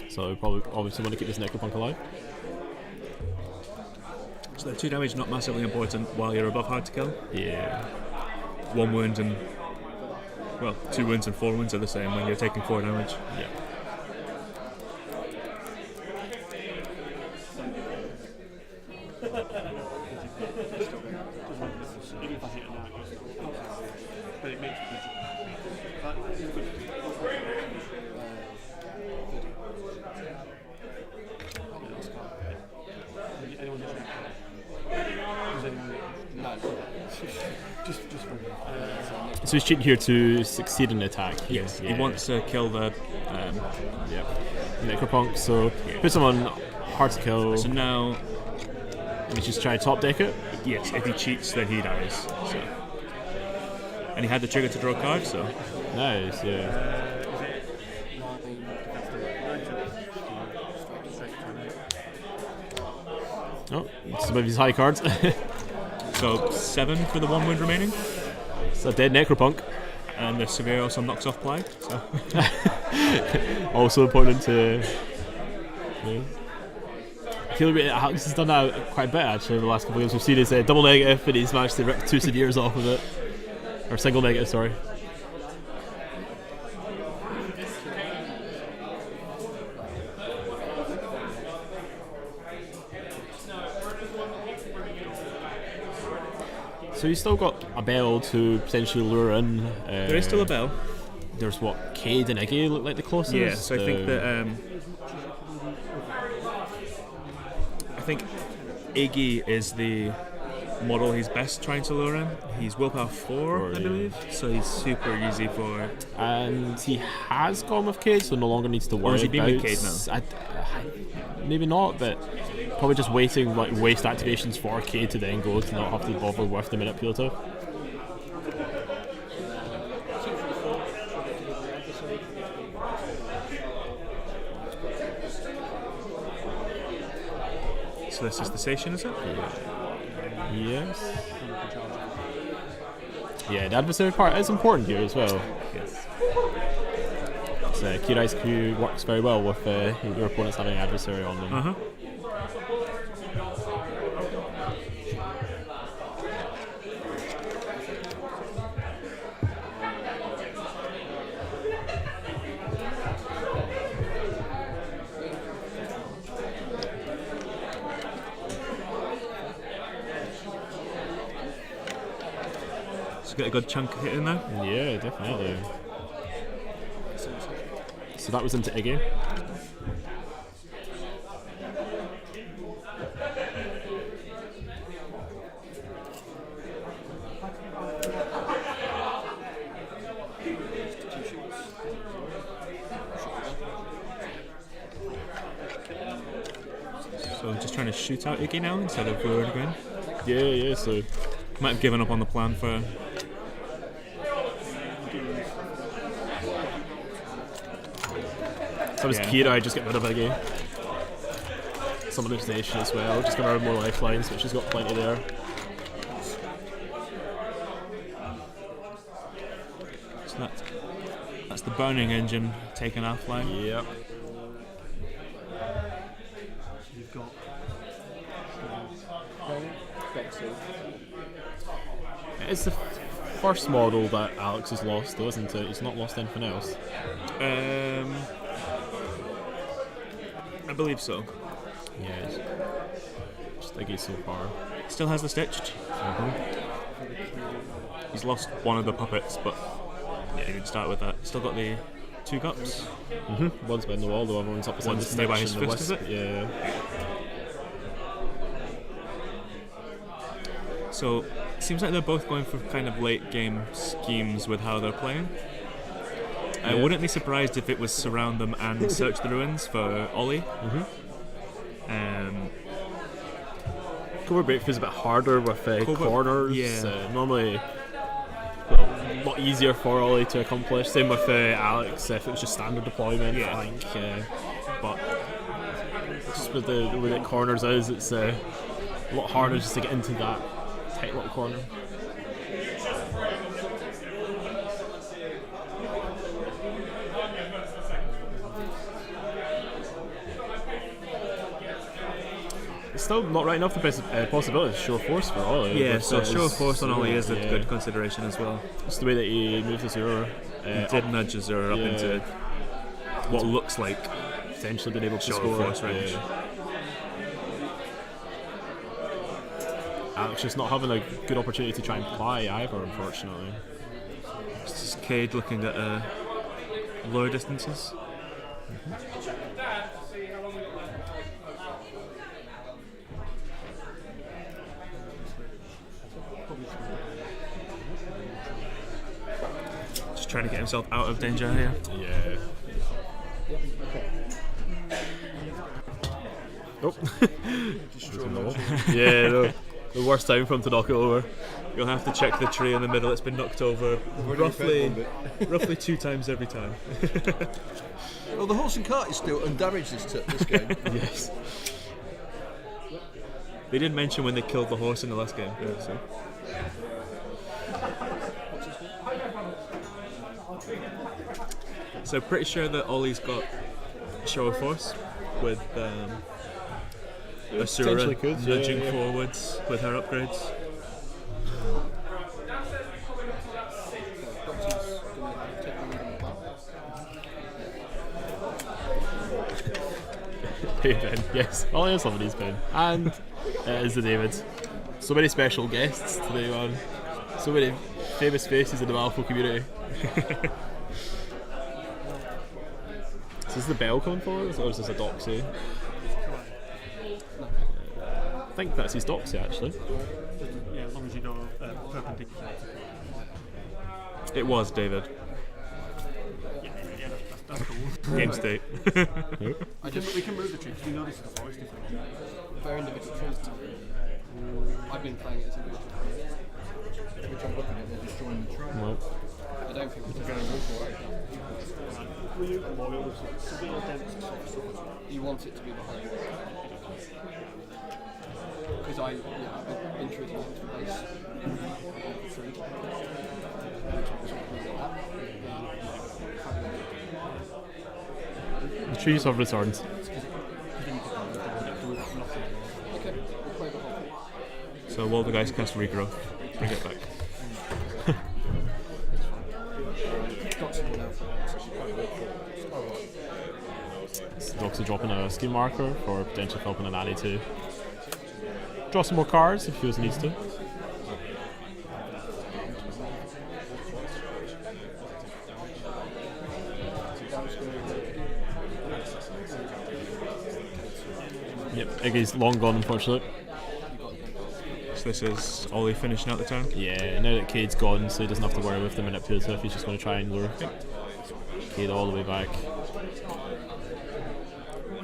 So probably obviously want to keep this Necropunk alive. So the 2 damage not massively important while you're above hard to kill. Yeah. 1 wound and 2 wounds and 4 wounds are the same when you're taking 4 damage. Yeah. But it makes it that is good. Anyone just does anyone no. just So he's cheating here to succeed in the attack. Yes, Yeah. he wants to kill the. Yeah. Necropunk, so puts him on hard to kill. So now, We just try to top deck it. yes, if he cheats, then he dies. So. And he had the trigger to draw a card, so. Nice, yeah. Oh, some of his high cards. So 7 for the 1 wound remaining, It's a dead Necropunk. and the Severe also knocks off play. So. Also important to. Yeah. I feel like Alex has done that quite a bit actually over the last couple of games. We've seen his double negative, and he's managed to rip 2 Severes off of it. Or single negative, sorry. So he's still got a bell to potentially lure in. There is still a bell. There's what, Cade and Iggy look like the closest. Yeah, so I think that I think Iggy is the model he's best trying to lure in. He's willpower 4, I believe, so he's super easy for. And he has gone with Cade, so no longer needs to worry has he been about. with Cade now? Maybe not, but probably just waiting, like waste activations for Cade to then go to not have to bother with the manipulative. So this is the station, is it? Yes. Yeah, the adversary part is important here as well. Yes. So Kirai's Q works very well with your opponents having an adversary on them. get a good chunk hit in there. Yeah, definitely. So that was into Iggy. So just trying to shoot out Iggy now instead of lure it again. Yeah, so Might have given up on the plan for. that was Kira, I just get rid of Iggy. Some of the station as well, just give her more lifelines, but she's got plenty there. So that's the burning engine taken offline. Yep. You've got It's the first model that Alyx has lost, though, isn't it? He's not lost anything else. I believe so. Yeah, it's just Iggy so far. Still has the stitched. He's lost one of the puppets, but yeah, you can start with that. Still got the 2 gups. One's behind the wall, the other one's up beside One's the nearby stitch his and the fist, is wisp. Yeah. So it seems like they're both going for kind of late game schemes with how they're playing. I wouldn't be surprised if it was surround them and search the ruins for Ollie. Covert break feels a bit harder with corners. yeah. Normally, a lot easier for Ollie to accomplish. Same with Alyx if it was just standard deployment. Yeah. I think, but just with the way that corners is, it's a lot harder just to get into that tight little corner. It's still not right enough the best possibility to show force for Ollie. Yeah, but so show of force on Ollie is a yeah. good consideration as well. It's the way that he moved his Azura. He did nudge Azura up yeah. into what looks like Potentially been able to show score. of force range. Alyx just not having a good opportunity to try and play either, unfortunately. It's just Cade looking at lower distances. Just trying to get himself out of danger here. Yeah. Oh. Yeah, no. The worst time for him to knock it over. You'll have to check the tree in the middle. It's been knocked over roughly 2 times every time. Well, the horse and cart is still undamaged this game. Yes. They did mention when they killed the horse in the last game. Yeah, so. So pretty sure that Ollie's got show of force with potentially Asura could, nudging yeah. forwards with her upgrades. Hey Ben, yes, Ollie has somebody's Ben. And it is the David. So many special guests today, man. So many famous faces in the Malifaux community. So is the bell coming forward, or is this a doxy? I think that's his doxy actually. yeah, as long as you know perpendicular. It was David. Yeah, that's cool. Game state. We can move the tree because we know this is a forest difference. They're individual trees. I've been playing it as individual trees. Which I'm looking at, they're just joining the tree. Well, I don't think we're going to move for it. Were you loyal with severe dense sort of stuff? You want it to be behind it. Because I've been treating it to base tree. the trees have returned. Okay, we'll play the whole. So while the guys cast regrowth, bring it back. Got someone now for it, so she's quite good for it. Doxy dropping a skill marker for potentially helping an Annie to draw some more cards if he feels he needs to. Iggy's long gone, unfortunately. So this is Ollie finishing out the turn. Yeah, now that Cade's gone, so he doesn't have to worry with the manipulative, he's just going to try and lure Cade all the way back.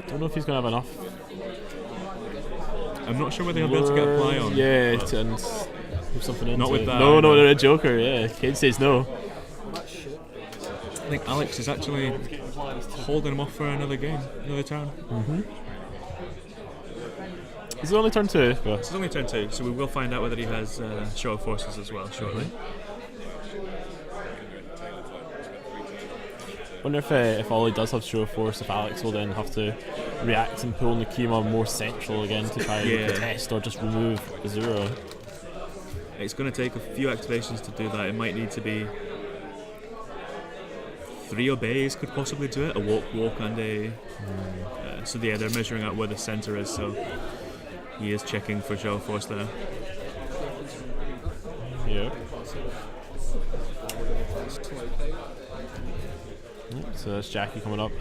Don't know if he's going to have enough. I'm not sure whether he'll be able to get a ply on. Yeah, and put something into Not with it. that. No, they're a joker, yeah. Cade says no. I think Alyx is actually holding him off for another game, another turn. It's only turn 2. But It's only turn 2, so we will find out whether he has show of forces as well shortly. wonder if Ollie does have show of force, if Alyx will then have to react and pull Nakima more central again to try and contest or just remove Azura. It's going to take a few activations to do that. It might need to be 3 obeys could possibly do it, a walk and a... so yeah, they're measuring out where the centre is, so he is checking for show of force there. Yeah. So that's Jackie coming up.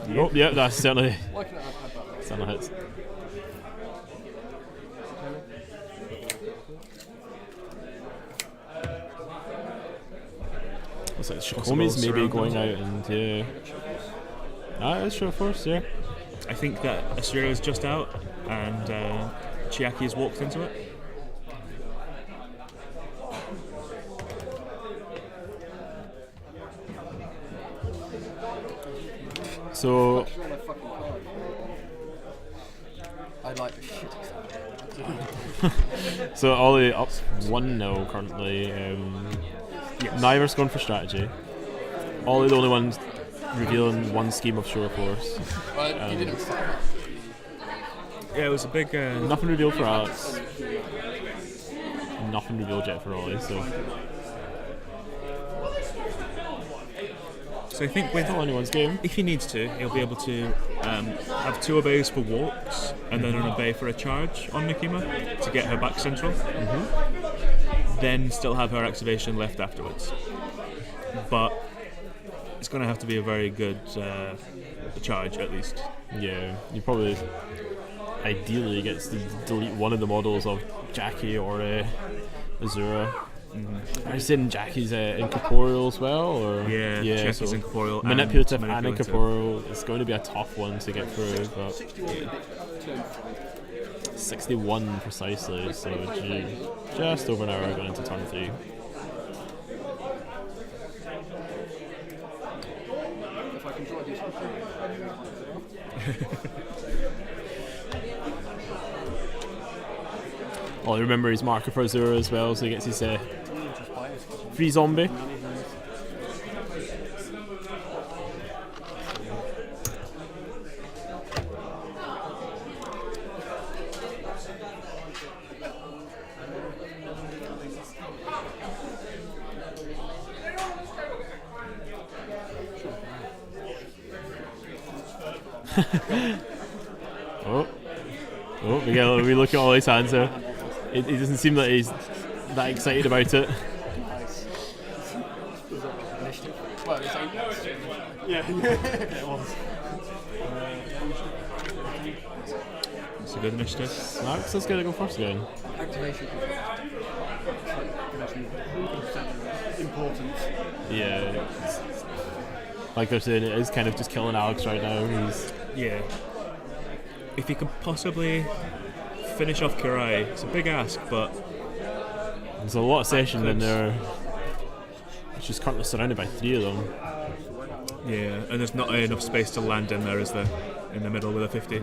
Oh, yeah, that's certainly hits. Looks like Shakomi's maybe going out and it's show of force, yeah. I think that Asura is just out and Chiaki has walked into it. So I'd like the shit. so Ollie up 1-0 currently. Neither's gone for strategy. Ollie the only one revealing one scheme of show of force. He didn't start. Yeah, it was a big... Nothing revealed for Alyx. Nothing revealed yet for Ollie, so I think with anyone's game. if he needs to, he'll be able to have 2 obeys for walks and then an obey for a charge on Nakima to get her back central. Then still have her activation left afterwards. But it's going to have to be a very good charge at least. Yeah, you probably ideally gets to delete one of the models of Jackie or Azura. Are you saying Jackie's incorporeal as well? Or? Yeah, Jackie's so incorporeal manipulative and incorporeal. It's going to be a tough one to get through, but 61 precisely, so just over an hour going into turn 3. If I can try to do something. Well, remember his marker for Azura as well, so he gets his free zombie. We look at all his hands there. It doesn't seem like he's that excited about it. Yeah, it was. It's a good initiative. Alyx is going to go first again. Activation. Important. Yeah. Like they're saying, it is kind of just killing Alyx right now. Yeah. If he could possibly finish off Kirai, it's a big ask, but there's a lot of session in there. It's just currently surrounded by 3 of them. yeah, and there's not enough space to land in there, is there? In the middle with a 50.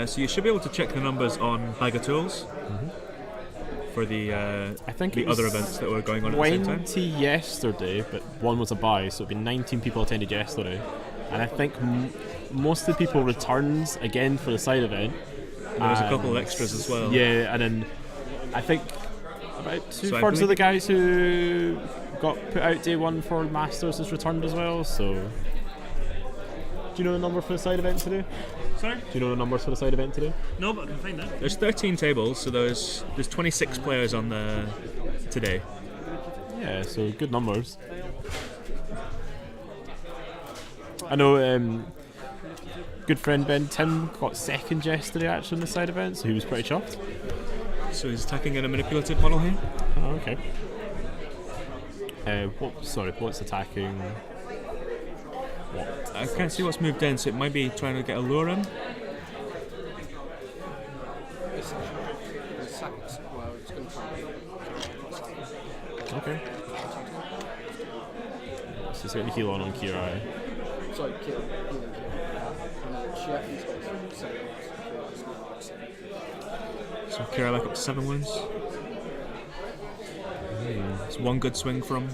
So you should be able to check the numbers on Bag of Tools for the I think the it was other events that were going on at the same time. 20 yesterday, but one was a buy, so it'd be 19 people attended yesterday. And I think most of the people returns again for the side event. And there was a couple of extras as well. Yeah, and then I think about 2/3 of the guys who got put out day 1 for Masters has returned as well, so... Do you know the number for the side event today? Sorry? Do you know the numbers for the side event today? No, but I can find that. There's 13 tables, so there's 26 players on the today. Yeah, so good numbers. I know good friend Ben Tim got second yesterday actually in the side event, so he was pretty chuffed. So he's attacking in a manipulated model here. Oh, okay. What's attacking? What? I can't see what's moved in, so it might be trying to get a lure in. Okay. So he's got the heal on Kirai. Sorry, Kira. So Kira back up to 7 wounds. It's one good swing from.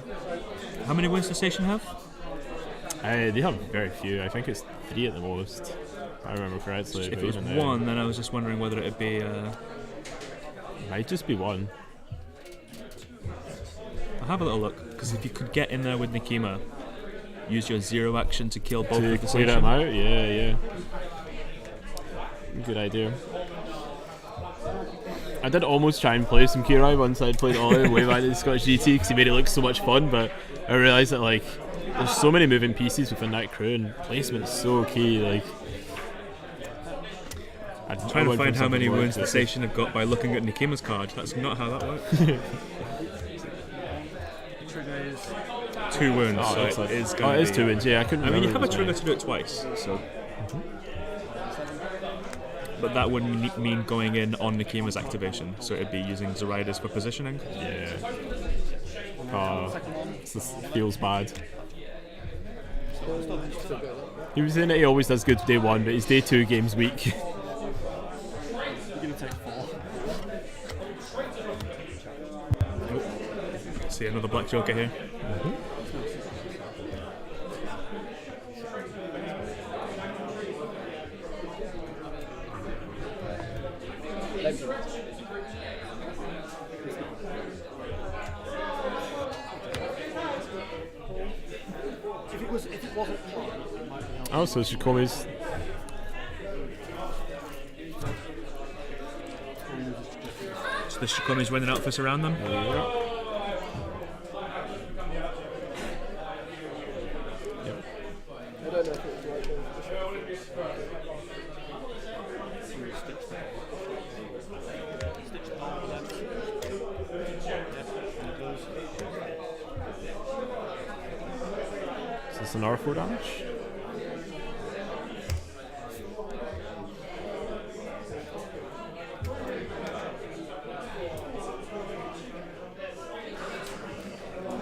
How many wounds does Station have? They have very few. I think it's 3 at the most. I remember correctly. If it was 1, then I was just wondering whether it'd be. Might just be 1. I'll have a little look, because if you could get in there with Nikima, use your 0 action to kill both To of the clear Station. them out? Yeah. Good idea. I did almost try and play some Kirai once I'd played Ollie way back in the Scottish GT because he made it look so much fun, but I realised that like there's so many moving pieces within that crew and placement's so key. Like, I'm trying to find how many wounds the Station have got by looking at Nikima's card. That's not how that works. 2 wounds, so it is going to be... it is 2 wounds, yeah. I couldn't. I mean, you have a remember trigger to do it twice, so... But that wouldn't mean going in on Nikima's activation, so it'd be using Zoraida's for positioning. Yeah. This feels bad. He was saying that he always does good day 1, but his day 2 game's weak. You're going to take 4. See another Black Joker here. If it wasn't 1, it might be helpful. Oh, so Shikomi's. So the Shikomi's running out for surround them. Yeah. I don't know if it was right Is this an R4 damage?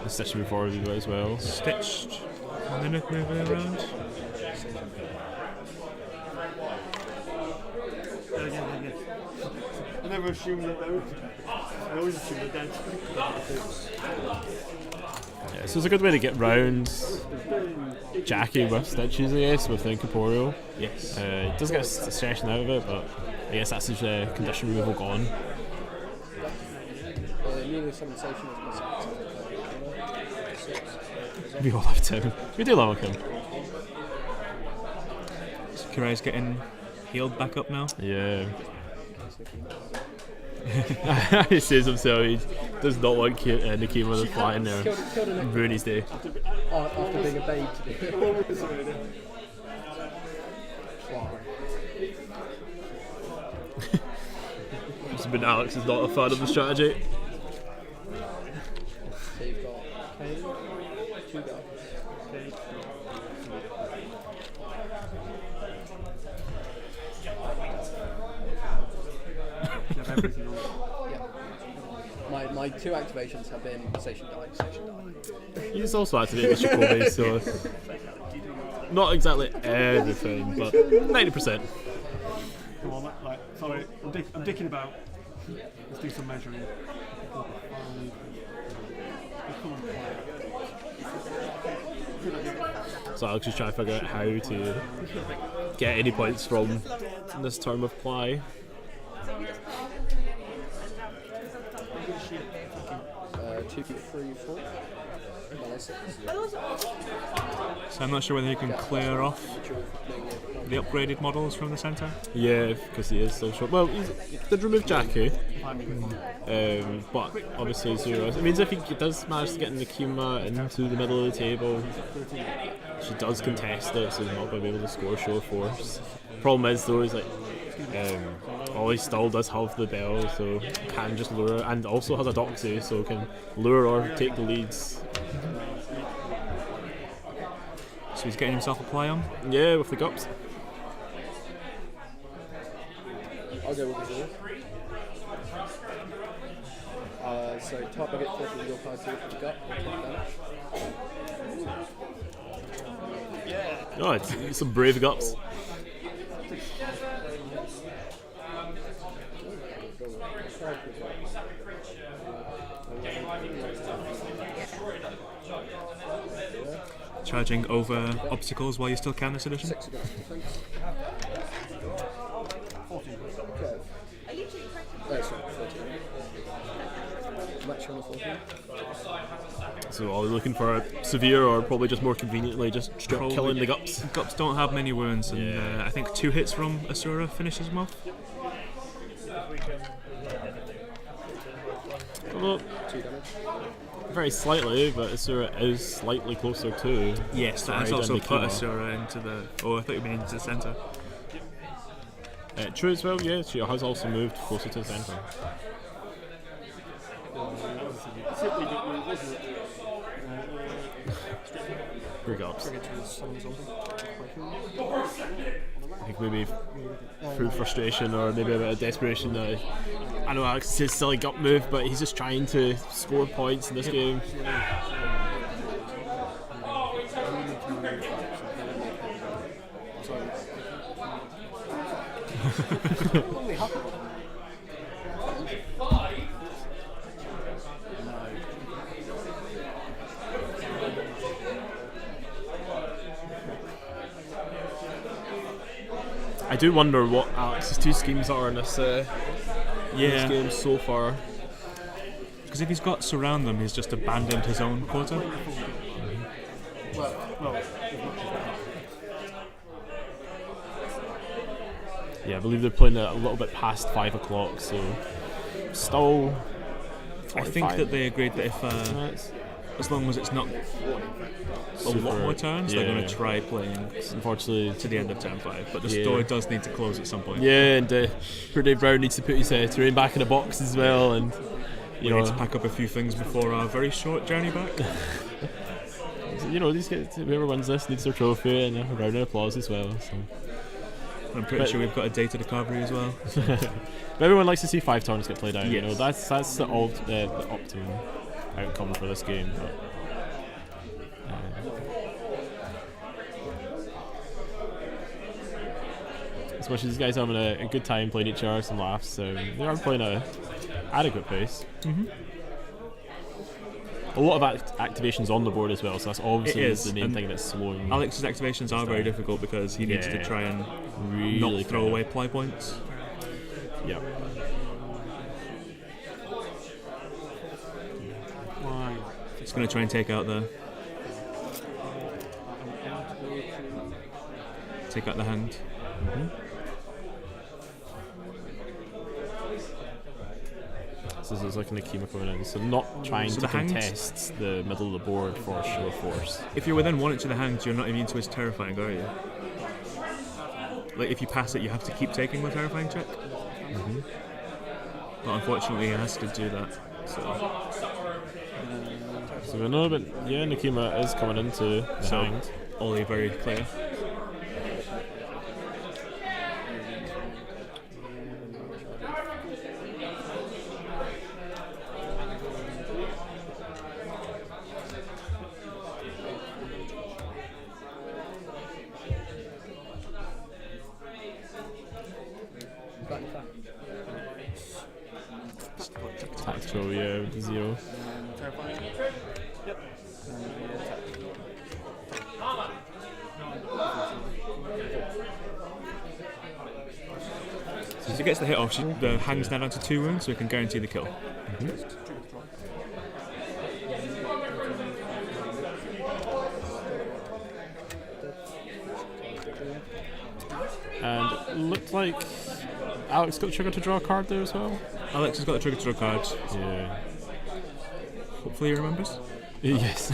The stitch move forward as well. Stitched. And then moving around. Yeah. I never assumed that they were. I always assume they're dead. Yeah, so it's a good way to get round Jackie with stitches, I guess, with incorporeal. Yes. It does get a session out of it, but I guess that's his condition removal gone. We all love Tim. We do love him. So Kirai's getting healed back up now. Yeah. He says himself he does not want Nikima to fly in there and ruin his day. after being a babe to do it. But Alyx is not a fan of the strategy. So you've got Kane, 2 guys. You have everything on. Yeah. My 2 activations have been station die. He's also activated the Shikomi, so not exactly everything, but 90%. Come on, sorry, I'm dicking about. Let's do some measuring. So Alex is trying to figure out how to get any points from this term of play. 2, 3, 4. 6. So I'm not sure whether he can clear off the upgraded models from the centre. Yeah, because he is so short. Well, he did remove Jackie, but obviously Zero. It means if he does manage to get Nakima into the middle of the table, she does contest it, so he's not going to be able to score show force. Problem is though, is like Ollie still does have the bell, so can just lure her, and also has a doxy, so can lure or take the leads. So he's getting himself a play on. Yeah, with the gups. I'll go with the zero. So top I get 40 with your card 2 for the gut. Oh, it's some brave gups. Charging over obstacles while you still can this edition. 6 against defense. 14. Okay. Sorry, 14. Match on the 14. So Ollie looking for a severe, or probably just more conveniently just straight Probably. killing the gups. Gups don't have many wounds, and I think 2 hits from Asura finishes him off. Although, 2 damage. very slightly, but Asura is slightly closer to. Yes, that has Zoraida also and put Nakima. Asura into the. Oh, I thought you meant into the centre. True as well, yeah, she has also moved closer to the centre. Simply didn't move, wasn't it? Big ups. Bring it to summon something. I think maybe through frustration or maybe a bit of desperation. I know Alex says silly gut move, but he's just trying to score points in this game. Only half of it. I do wonder what Alex's 2 schemes are in this game so far. Because if he's got surround them, he's just abandoned his own quota. Yeah, I believe they're playing a little bit past 5 o'clock, so still. I think that they agreed that if as long as it's not a lot more turns, they're going to try playing unfortunately to the end of turn 5. But the store does need to close at some point. Yeah, and Dave Brown needs to put his terrain back in the box as well, and We need to pack up a few things before our very short journey back. These guys, whoever wins this needs their trophy and a round of applause as well. So. I'm pretty sure we've got a data recovery as well. But everyone likes to see 5 turns get played out. Yes. That's the optimum outcome for this game. But, as much as these guys are having a good time playing each other, some laughs, so they are playing at an adequate pace. Mm-hmm. A lot of activations on the board as well, so that's obviously the main and thing that's slowing. Alex's activations are very difficult because he needs to try and really not throw away ply points. Yeah. It's going to try and take out the hand. Mm-hmm. So this is like an Nakima coming in, so not trying to contest the middle of the board for show force. If you're within 1 inch of the hand, you're not immune to his terrifying, are you? Like if you pass it, you have to keep taking the terrifying check. Mm-hmm. But unfortunately, he has to do that. So we know, but yeah, Nakima is coming into the hanged. Ollie very clear. Tactical, yeah, with the 0. Yep. So as he gets the hit off, the hang's now down to 2 wounds, so we can guarantee the kill. Mm-hmm. And it looked like Alyx got the trigger to draw a card there as well. Alyx has got a trigger to draw a card. Yeah. Hopefully he remembers. Yes.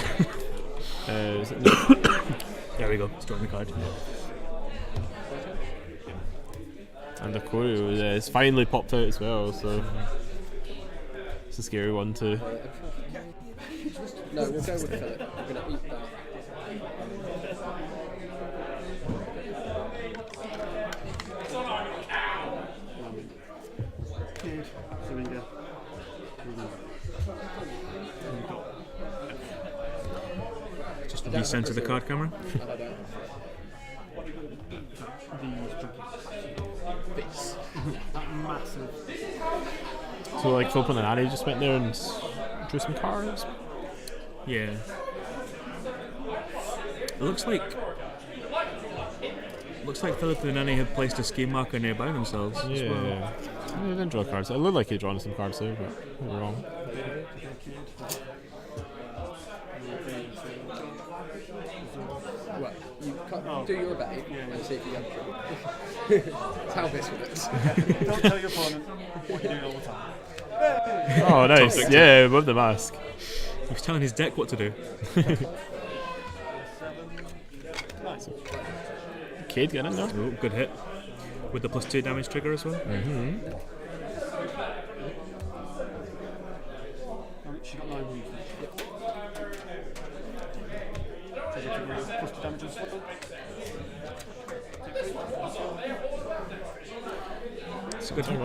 Is it There we go, he's drawing the card. And the choreo is finally popped out as well, so it's a scary one too. No, we'll go with Philip. We're going to eat that. Kid, Zoraida. Just recenter the card camera. This. That massive. So like Philip and Annie just went there and drew some cards. Yeah. It looks like Philip and Annie had placed a scheme marker nearby themselves. As well. Yeah. They didn't draw cards. It looked like he'd drawn some cards there, but we were wrong. Well, you can't do your bet and see if you get a trick. That's how this works. Don't tell your opponent what you're doing all the time. Oh, nice. Yeah, above the mask. He was telling his deck what to do. Cade getting in there. Oh, good hit. With the +2 damage trigger as well. Mm-hmm. She got 9 wounds. So they can plus 2 damage as well. It's a good hit.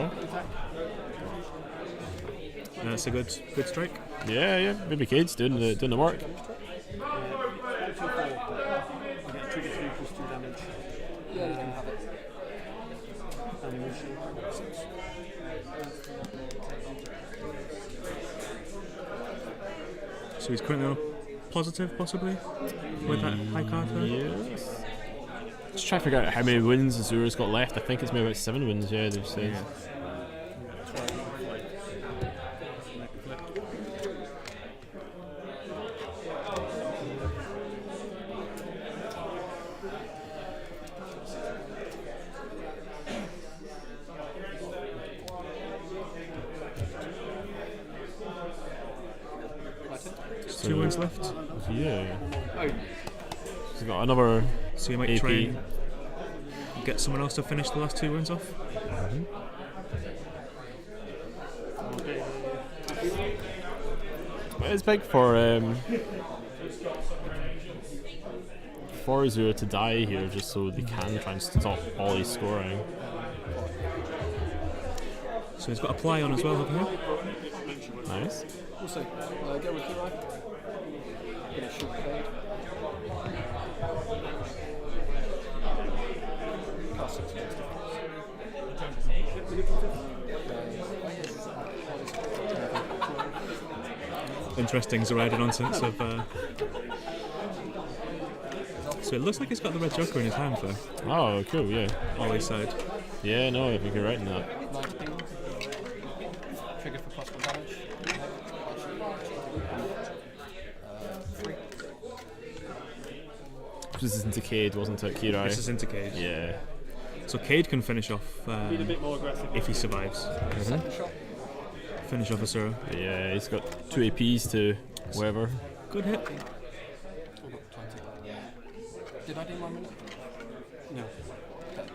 That's a good strike. Yeah. Maybe Cade's doing the work. You get trigger 3 plus 2 damage. Yeah, you can have it. Animation. So he's currently on a positive, possibly, with that high card there. Yes. Just trying to figure out how many wins Azura's got left. I think it's maybe about 7 wins. Yeah, they've said. Yeah. So, 2 wins left. Yeah. He's got another So you might AP. try and get someone else to finish the last 2 wins off. But it's big for Azura to die here, just so they can try and stop Ollie scoring. So he's got a ply on as well, haven't he? Nice. We'll see. Go with Hero. Gonna shoot Cade. Cast 6 Interesting Zoraida nonsense of. So it looks like he's got the red joker in his hand there. Oh, cool. Yeah. Ollie's side. Yeah. No, I think you're right in that. 19. Trigger for +1 damage. 3. This is into Cade, wasn't it, Kirai? This is into Cade. Yeah. So Cade can finish off Being a bit more aggressive. if he survives. Second shot. Finish off Asura. Yeah, he's got 2 APs to whatever. Good hit. Oh, look, 20. Did I do my minute? No. Okay.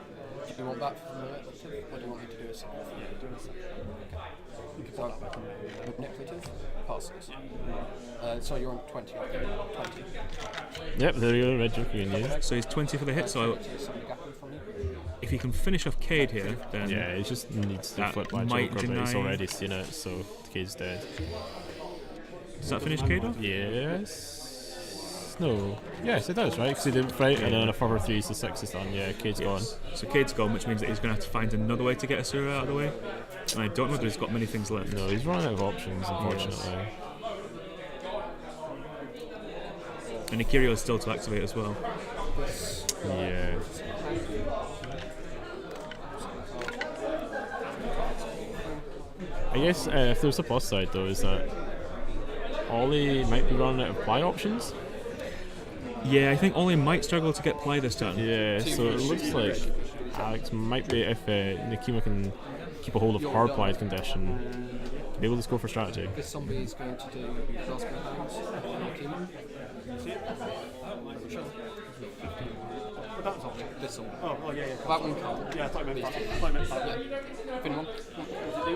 Do you want that for the manipulative, or do you want me to do a second? Yeah, do a second. You can start back on Manipulative? Passes. So you're on 20, aren't you? 20. Yep, there you go, red joker in you. So he's 20 for the hit. So Is somebody gapping from you? if he can finish off Cade here, then Yeah, he just needs to That flip by might joker, but he's deny- already seen it, so Cade's dead. does that finish Cade off? Yes. No. Yes, it does, right? Because he didn't fight, and then a further 3, so 6 is done. Yeah, Cade's gone. So Cade's gone, which means that he's going to have to find another way to get Asura out of the way. And I don't know that he's got many things left. No, he's running out of options, unfortunately. And Ikirio is still to activate as well. Yeah. I guess if there's a plus side though, is that Ollie might be running out of buy options. Yeah, I think Ollie might struggle to get play this turn. Yeah, so it looks like Alyx might be, if Nakima can keep a hold of her Plied condition, be able to score for strategy. This zombie is going to do basketball bounce on Akima. But that was on. This zombie. Oh, yeah. That one can't. Yeah, I thought you meant that. I thought you meant that. Yeah. Fin one. What does it do?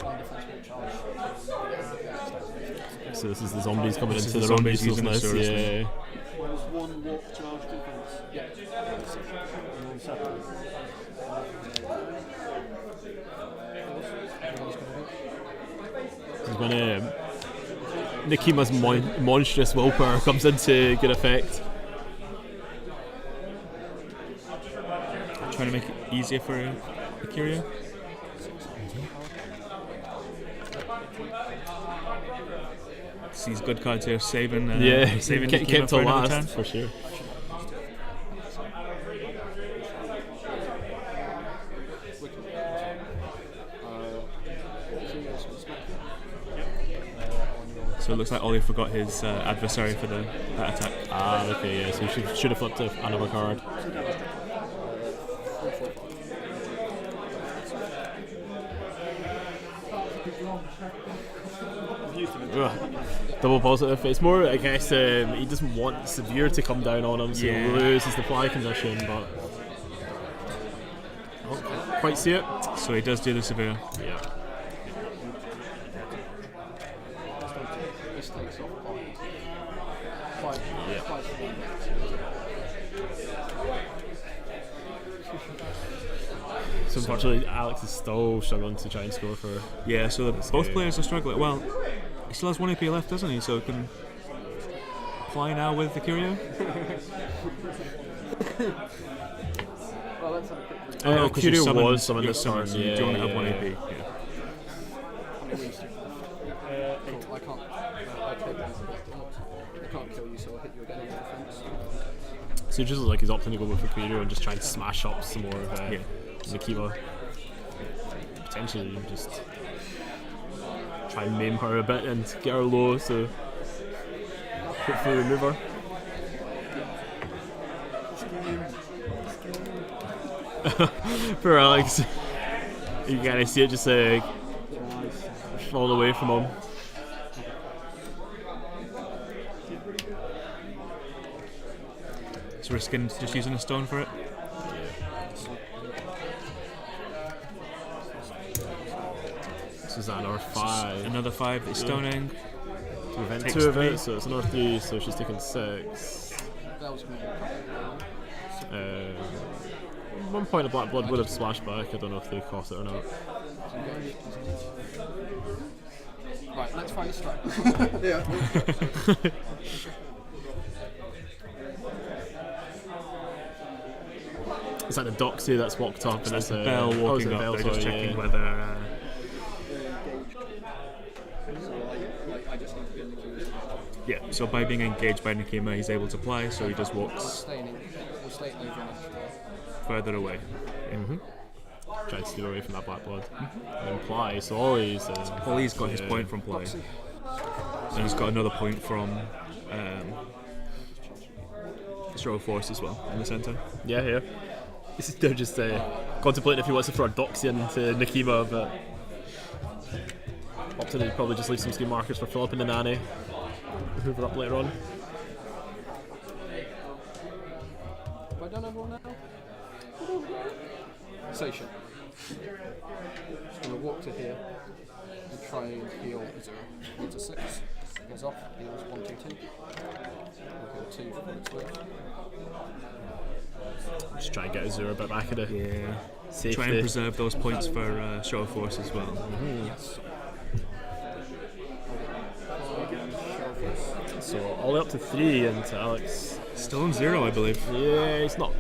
-1 defense charge. So this is the zombies coming This is into the their own zombies using uselessness. the Saurus Yeah. -1 warp charge defense. Yeah. And then 7. This is when Nakima's monstrous willpower comes into good effect. Trying to make it easier for Akira. These good cards here, saving saving Nakima kept for to another last turn. for sure. So it looks like Ollie forgot his adversary for that attack. Ah, okay, yeah, so he should have flipped another card. Ugh. Double positive. It's more, I guess, he doesn't want Severe to come down on him, so Yeah. he loses the fly condition, but I don't quite see it. So he does do the severe. Yeah. This takes off Five. Yeah. So unfortunately, Alyx is still struggling to try and score for. Yeah, so both game. players are struggling. Well, he still has 1 AP left, doesn't he? So he can apply now with the Curio. Well, let's have a quick read. Oh, 'cause you Curio summoned- was summoned you this summoned, turn. so you Yeah, do only have yeah. 1 AP. Yeah. How many wounds do you have? Cool, I can't. I take that. I can't kill you, so I'll hit you again on defense. So it just looks like he's opting to go with Fukurio and just try and smash up some more of Yeah. Nakima. Potentially just try and maim her a bit and get her low, so hopefully remove her. For Alyx, you can kind of see it just falling away from him. So risking just using a stone for it. This is another 5. Another 5 is stoning. To prevent Takes 2 of 3. it, so it's another 3, so she's taking 6. That was going to be 1 point of Black Blood would have splashed back. I don't know if they caught it or not. Right, let's find a strike. Yeah. It's like the Doxy that's walked up and That's it's Bell walking up. Bell, They're just sorry, checking yeah. whether. I just need to be in the queue. Yeah. So by being engaged by Nakima, he's able to play. So he just walks We'll stay over on further away. Try to steal away from that Black Blood. And imply, so Ollie's. Ollie's got his yeah. point from play, and he's got another point from Show of Force as well in the centre. Yeah, yeah. They're just contemplating if he wants to throw a Doxy into Nakima, but opted to probably just leave some scheme markers for Philip and the Nanny, who were up later on. Have I done everyone now? Station. Just going to walk to here and try and heal a 0. Needs a 6. Goes off, heals 1, 2, 2. We'll heal 2 for its worth. Just try and get a 0 bit back in it. Yeah. Safety. Try and preserve those points for Show of Force as well. Yes. So all the way up to 3 and to Alyx. Still on 0, I believe. Yeah, it's not.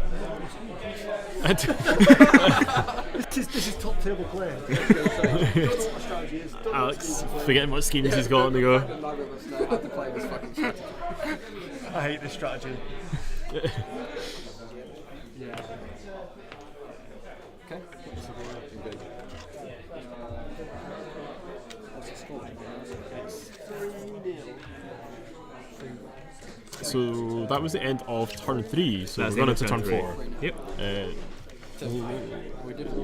This is top table play. Alex, forgetting what schemes he's got on the go. Neither of us know how to play this fucking strategy. I hate this strategy. Yeah. Okay. Good. What's the score? So so that was the end of turn 3. So That's we're going the into end turn of 4. turn Yep.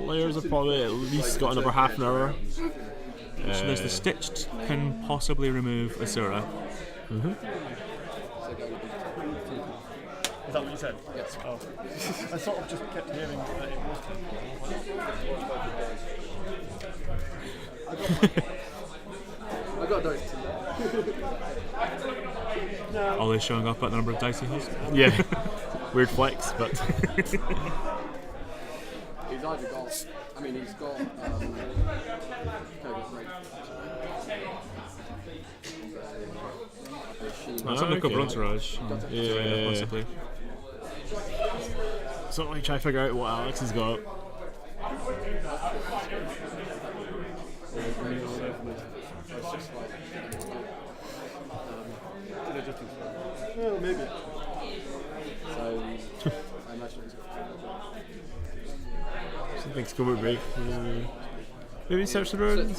Players have probably at least got another half an hour. So there's the stitched can possibly remove Asura. Is that what you said? Yes. Oh. I sort of just kept hearing that it was. I got those two. Ollie's showing up at the number of dice he has. Yeah, weird flex, but He's either got. I mean, he's got. That's undercover entourage. yeah. Possibly. So let me try to figure out what Alyx has got. Well, maybe. So I imagine it's. Something's covert break. Maybe search the ruins.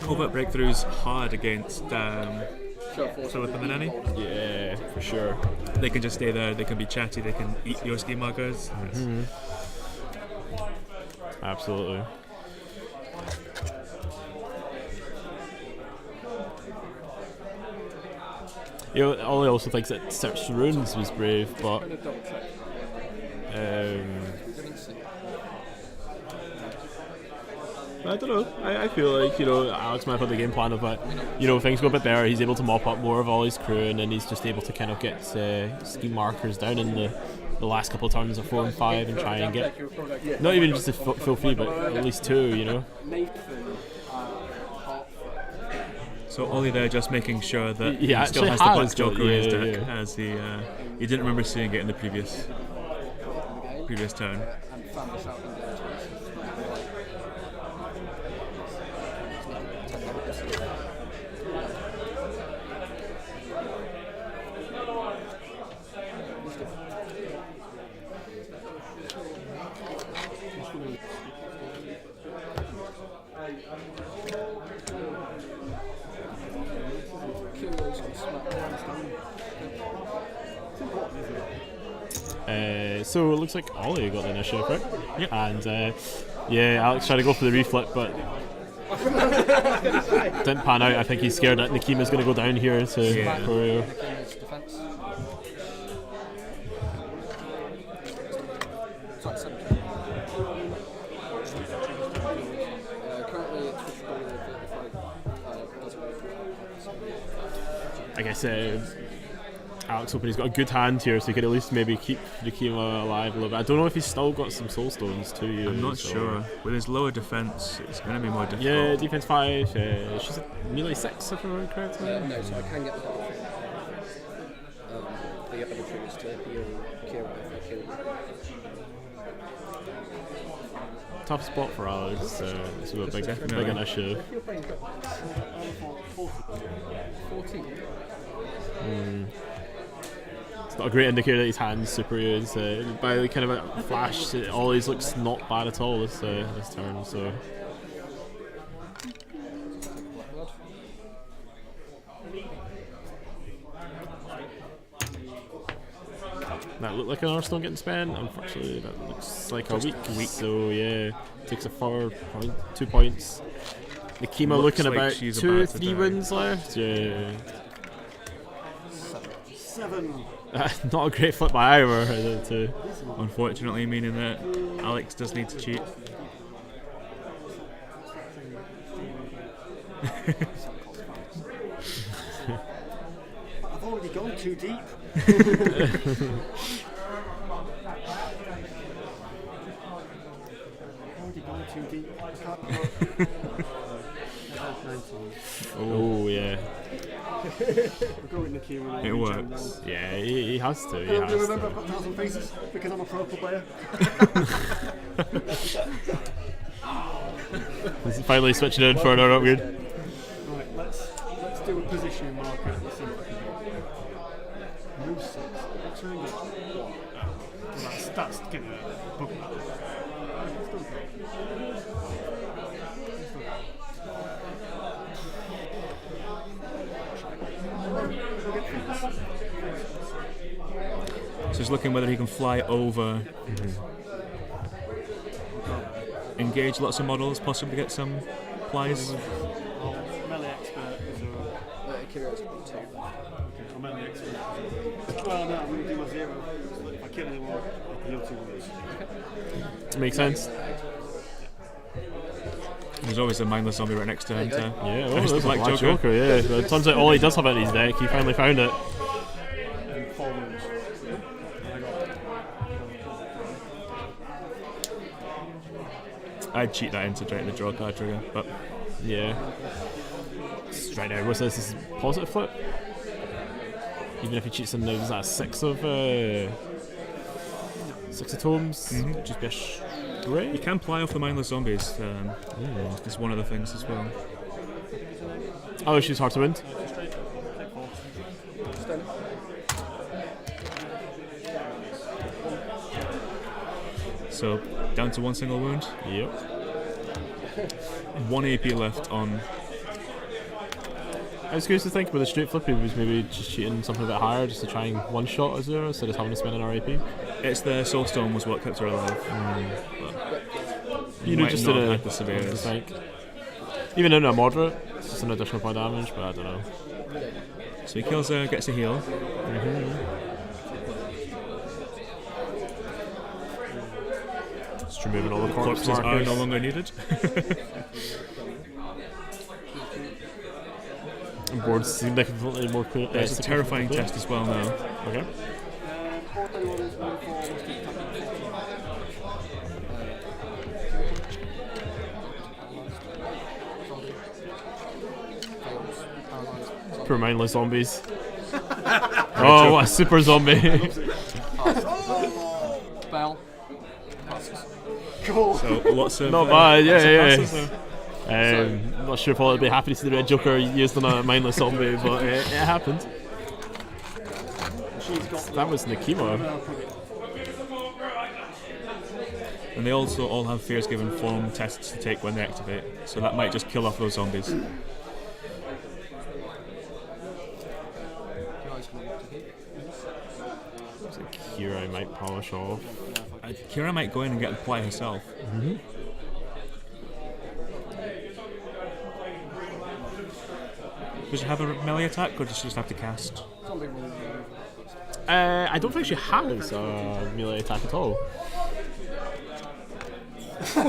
Covert breakthroughs hard against Philip and Manani. Yeah, for sure. They can just stay there, they can be chatty, they can eat your ski markers. Absolutely. You know, Ollie also thinks that search the ruins was brave, but I don't know. I feel like, you know, Alyx might have had the game plan of it. You know, things go a bit better. He's able to mop up more of Ollie's crew, and then he's just able to kind of get ski markers down in the last couple of turns of 4 and 5 and try and get not even just a full 3, but at least 2. You know. So Ollie there just making sure that He he still actually has the has Black Joker in his got- deck, yeah. as he didn't remember seeing it in the previous turn. And found this out in the So it looks like Ollie got the initiative, right? Yep. And yeah, Alyx tried to go for the reflip, but didn't pan out. I think he's scared that Nakima's going to go down here to Corio. I guess Alyx hoping he's got a good hand here, so he could at least maybe keep Nakima alive a little bit. I don't know if he's still got some soul stones to use. I'm not sure. With his lower defense, it's going to be more difficult. Yeah, defense 5. She's at melee 6, if I remember correctly. no, so I can get the bottle. The other trick is to heal Kira if I kill you. Tough spot for Alyx, so it's a big initiative. 14. It's not a great indicator that his hand's superior. By the kind of a flash, it always looks not bad at all this turn. So. That looked like an Arsenal getting spent. Unfortunately, that looks like a weak. So yeah, takes a 4 point, 2 points. Nakima looking like about she's 2 or about to 3 die. wins left. Yeah. 7. Not a great flip by either. Unfortunately, meaning that Alyx does need to cheat. I've already gone too deep. I can't Oh yeah. We'll go with Nakima. It works. Yeah, he has to. He Do you has remember to. I've got 1,000 faces because I'm a pro player? He's finally switching in for another upgrade. Right, let's do a positioning marker. Let's see what I can do. Move 6. Try and get 1. That's getting a book. So he's looking whether he can fly over, engage lots of models, possibly get some plies. Melee expert is Curious 2. a melee expert. Well, no, I'm going to do my 0. So if I kill anyone, I can heal 2 wounds. Makes sense. There's always a mindless zombie right next to him. Yeah, oh, finish there's the a Black Black Joker. Joker. Yeah, but it turns out Ollie does have it in his deck. He finally found it. And 4 wounds. I'd cheat that into straight the draw card trigger, but Yeah. Right now, what's this? This is positive flip. Even if he cheats in, is that a 6 of tomes? Just be a straight. you can ply off the mindless zombies. It's one of the things as well. Oh, she's hard to win. So down to 1 single wound. Yep. 1 AP left on. I was curious to think with a straight flip, he was maybe just cheating something a bit higher just to try and one-shot a 0 instead of having to spend an RAP. It's the Soulstone was what kept her alive. You know, Might just not in a have the severest. think. Even in a moderate, it's just an additional point damage, but I don't know. So he kills her, gets a heal. Just removing all the Corpses are markers. no longer needed. And board's significantly more clear. There's a terrifying test as well now. Okay. Poor mindless zombies. Oh, what a super zombie. Bell. Passes. So lots of Not bad, lots of yeah. passes there. Not sure if I'll be happy to see the Red Joker used on a mindless zombie, but it happened. That was Nakima. And they also all have Fear's Given Form tests to take when they activate, so that might just kill off those zombies. So Kira might polish off. Kira might go in and get the ply herself. Does she have a melee attack, or does she just have to cast? I don't think she has a melee attack at all. So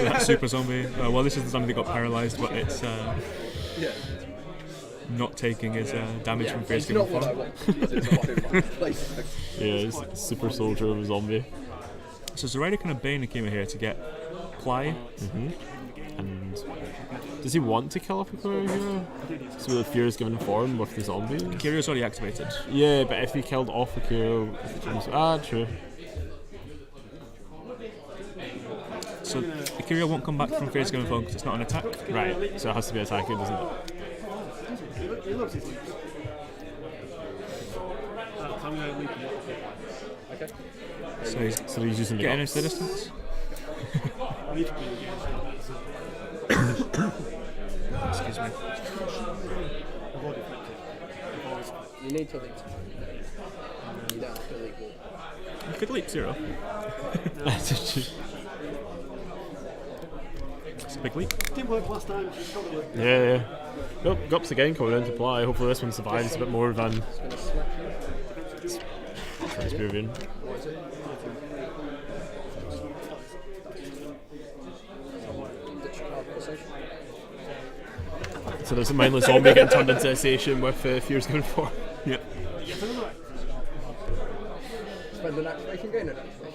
that super zombie. Well, this is the zombie that got paralyzed, but it's not taking his damage from Fear's Given Form. Yeah, it's super soldier of a zombie. So Zoraida can obey Nakima here to get ply. And does he want to kill off Akira here? So the fear is given form with the zombies? Akira's already activated. Yeah, but if he killed off Akira, true. So Akira won't come back from Fear's Given Form because it's not an attack. Right, so it has to be attacking, doesn't it? He loves his leaps. I'm going to leap him. Okay. So he's So he's using the getting guts. into the distance. I need to be engaged. Excuse me. I've already flipped it. I've always flipped. You need to leap. You don't have to leap more. You could leap 0. It's a big leap. Didn't work last time. She's got it. Yeah. Nope, Gups again coming into play. Hopefully this one survives a bit more than It's going to slap you. Transperuvian. What is it? Ditch card position. So there's a mindless zombie getting turned into a station with fears given form. Yep. Spend an activation, gain an activation.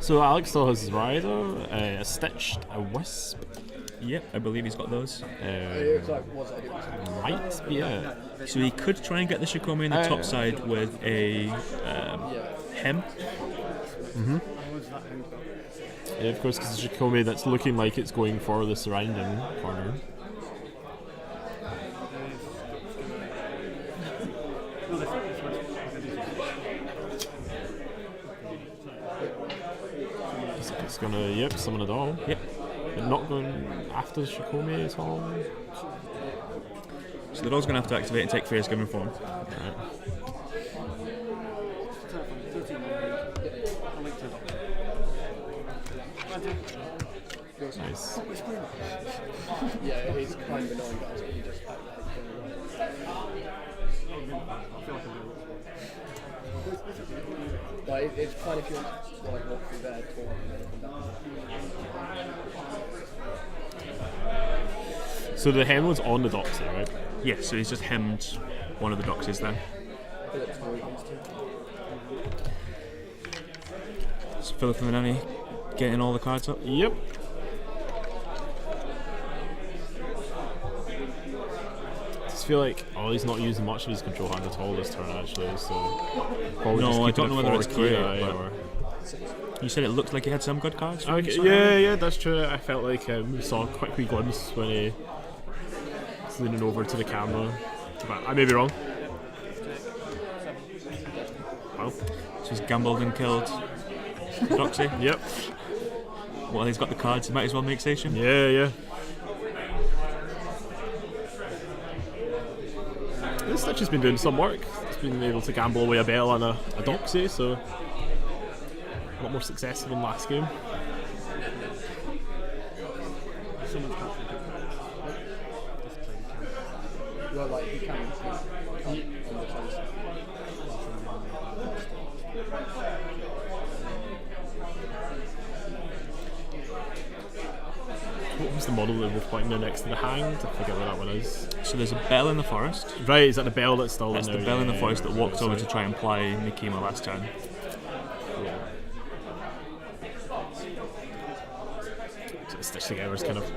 So Alyx still has his rider, a stitched, a wisp. Yep, I believe he's got those. It was like, Might be it. So he could try and get the Shikomi in the top side with a hem. Yeah, of course, because the Shikomi that's looking like it's going for the surrounding corner. It's gonna, summon a doll. Yep. But not going after the Shikomi at all. So they're always going to have to activate and take Fear's Given Form. Right. 13 I linked it up. Nice. Yeah, it's kind of annoying, guys, but you just pack that I feel like I'm doing it. Like, it's fine if you want to like, walk through there, talk, and then come back. So the Hemlo's on the Doxy, right? Yeah, so he's just hemmed one of the Doxies there. Philip's where he wants to. So Philip and Manani getting all the cards up. Yep. I just feel like Ollie's not using much of his control hand at all this turn actually, so probably No, just I keeping don't know whether for it's great, Kira, but- or... You said it looked like he had some good cards. Okay, yeah, that's true. I felt like we saw a quick wee glimpse when he was leaning over to the camera. But I may be wrong. Well, So he's gambled and killed Doxy. yep. Well, he's got the cards, he might as well make station. Yeah. This Stitch has been doing some work. He's been able to gamble away a Bell and a Doxy, so a lot more successful than last game. Someone's captured it. Just play the camera. Well, like, you can on the place. What was the model that we're pointing there next to the Hanged? I forget where that one is. So there's a bell in the forest. Right, is that the Bell that's still That's in the there? bell in the forest that walked over sorry. to try and play Nikima last turn. Yeah. So Stitch Together's kind of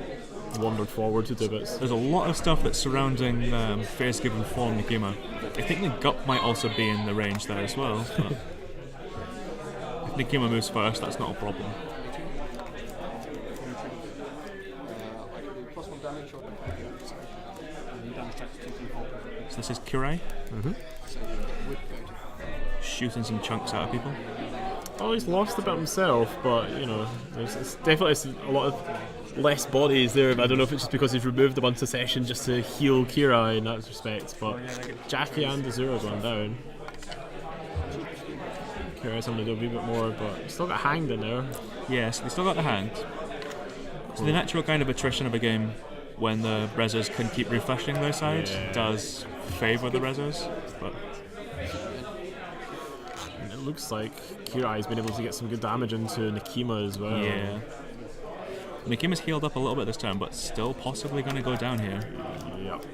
wandered forward to do bits. There's a lot of stuff that's surrounding Fear's Given Form Nikima. I think the Gup might also be in the range there as well. But if Nikima moves first, that's not a problem. I can do +1 damage or And damage tax 2 3 4. So this is Kurai, so would go shooting some chunks out of people. Oh, he's lost a bit himself, but you know, it's definitely a lot of less bodies there. But I don't know if it's just because he's removed a bunch of session just to heal Kira in that respect. But Jackie and Azura going down. Kira's having to do a wee bit more, but still got Hanged in there. Yes, they still got the hand. So the natural kind of attrition of a game when the Rezzers can keep refreshing their side does favour the Rezzers, but And it looks like Kira has been able to get some good damage into Nikima as well. yeah. Nikima's healed up a little bit this time, but still possibly going to go down here. Yep.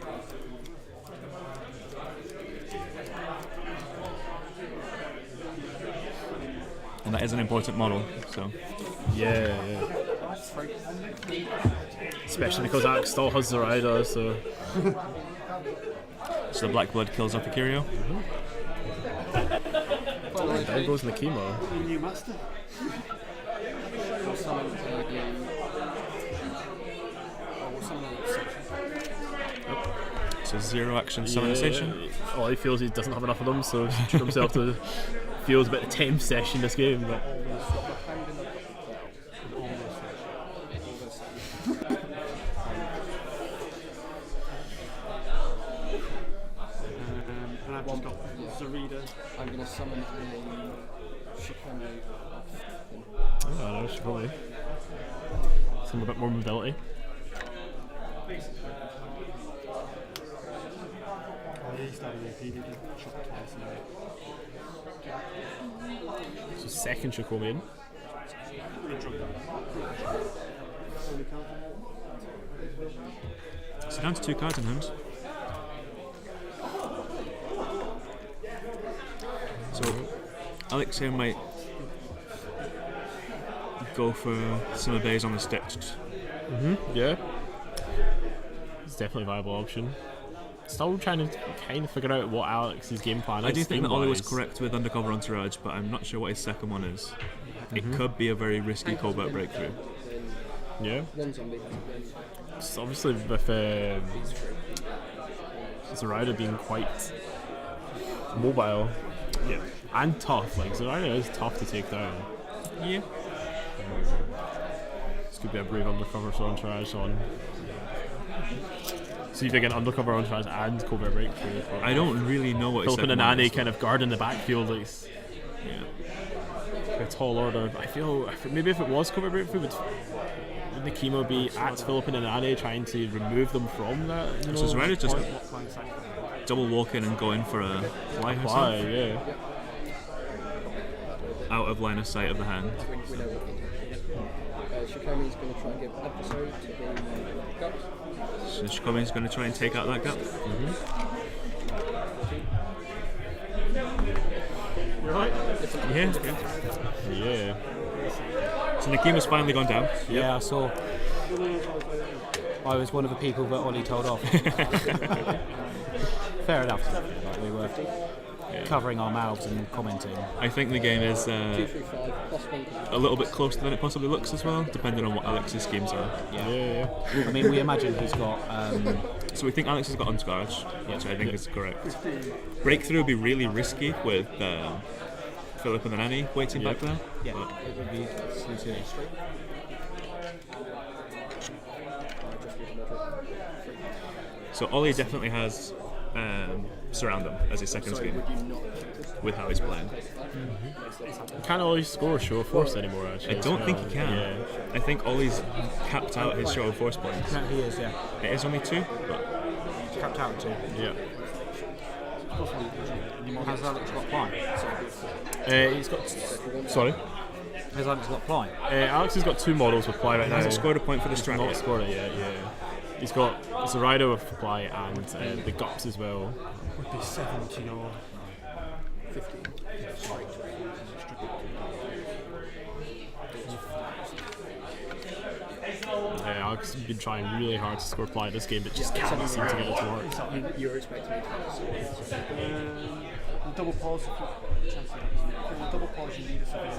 And that is an important model, so Yeah. Especially because Alyx still has Zoraida, so the Black Blood kills off Akirio. there goes Nikima. New master. or summon or summon a section. So 0 action summon a station. All he feels he doesn't have enough of them, so he's treated himself to feels a bit of 10th session this game. But And I've just got Zoraida. I'm going to summon a Shikome off him. I know, should probably some a bit more mobility. He started with he did a shot twice in So second Shikome in. So down to 2 cards in hand. So Alyx here might go for some obeys on the stitched. Yeah. It's definitely a viable option. Still trying to kind of figure out what Alex's game plan is. I do think that Ollie was theme-wise. correct with Undercover Entourage, but I'm not sure what his second one is. It could be a very risky covert breakthrough. Yeah. One zombie. It's obviously with Zoraida being quite mobile. Yeah. And tough. Like Zoraida is tough to take down. Yeah. This could be a brave undercover entourage on see if they get undercover entourage and covert breakthrough. I don't really know what his Philip and second one Anani is. kind of guard in the backfield, like a tall order. I feel maybe if it was covert breakthrough, would the chemo be at Philip and Anani trying to remove them from that? So Zoraida just double walk in and go in for a fly herself. Yeah. Out of line of sight of the hand. We know what we do. Shikomi's going to try and give adversary to the gut. So Shikomi's going to try and take out that gap. Right. Yeah. So Nakima's finally gone down. Yeah, I saw. I was one of the people that Ollie told off. Fair enough. Like, we were covering our mouths and commenting. I think the game is 2, 3, 5, plus 1. a little bit closer than it possibly looks as well, depending on what Alyx's schemes are. Yeah. I mean, we imagine he's got. So we think Alyx has got Unscourge, which I think is correct. Breakthrough would be really risky with Philip and the Nanny waiting back there. Yeah, But it would be suited. so Ollie definitely has Surround Them as his second scheme with how he's playing. Can't always score show of force anymore. Actually, I don't think he can. Yeah. I think Ollie's capped out his show of force points. No, he is, yeah. It is only 2, but Capped out too. Yeah. Has Alyx got ply? He's got. Sorry. Has Alyx got ply? Alyx has got 2 models with ply right now. hasn't scored a point for the He's strand not yet. scored it yet. Yeah. He's got Zoraida with fly and the gups as well. Would be 70 or 15. Alex has been trying really hard to score ply this game, but just can't seem to get it to work. You were expecting me to double pause. Double pause, you need a second.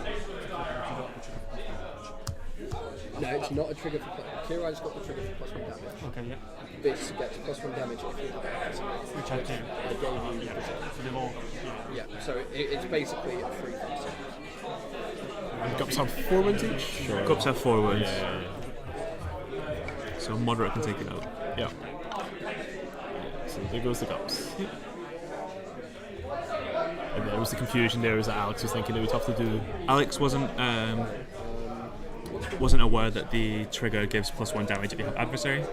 No, it's not a trigger for Kirai's got the trigger for +1 damage. Okay, yeah. This gets +1 damage if you have it. Which I do. I gave you. So they've all. Yeah, so it's basically a free pass. Gups have 4 wins each? Or? Cups have 4 wounds, Yeah. so moderate can take it out. Yeah. So there goes the gups. And there was the confusion there, was that Alyx was thinking it would be tough to do. Alyx wasn't aware that the trigger gives +1 damage if you have adversary.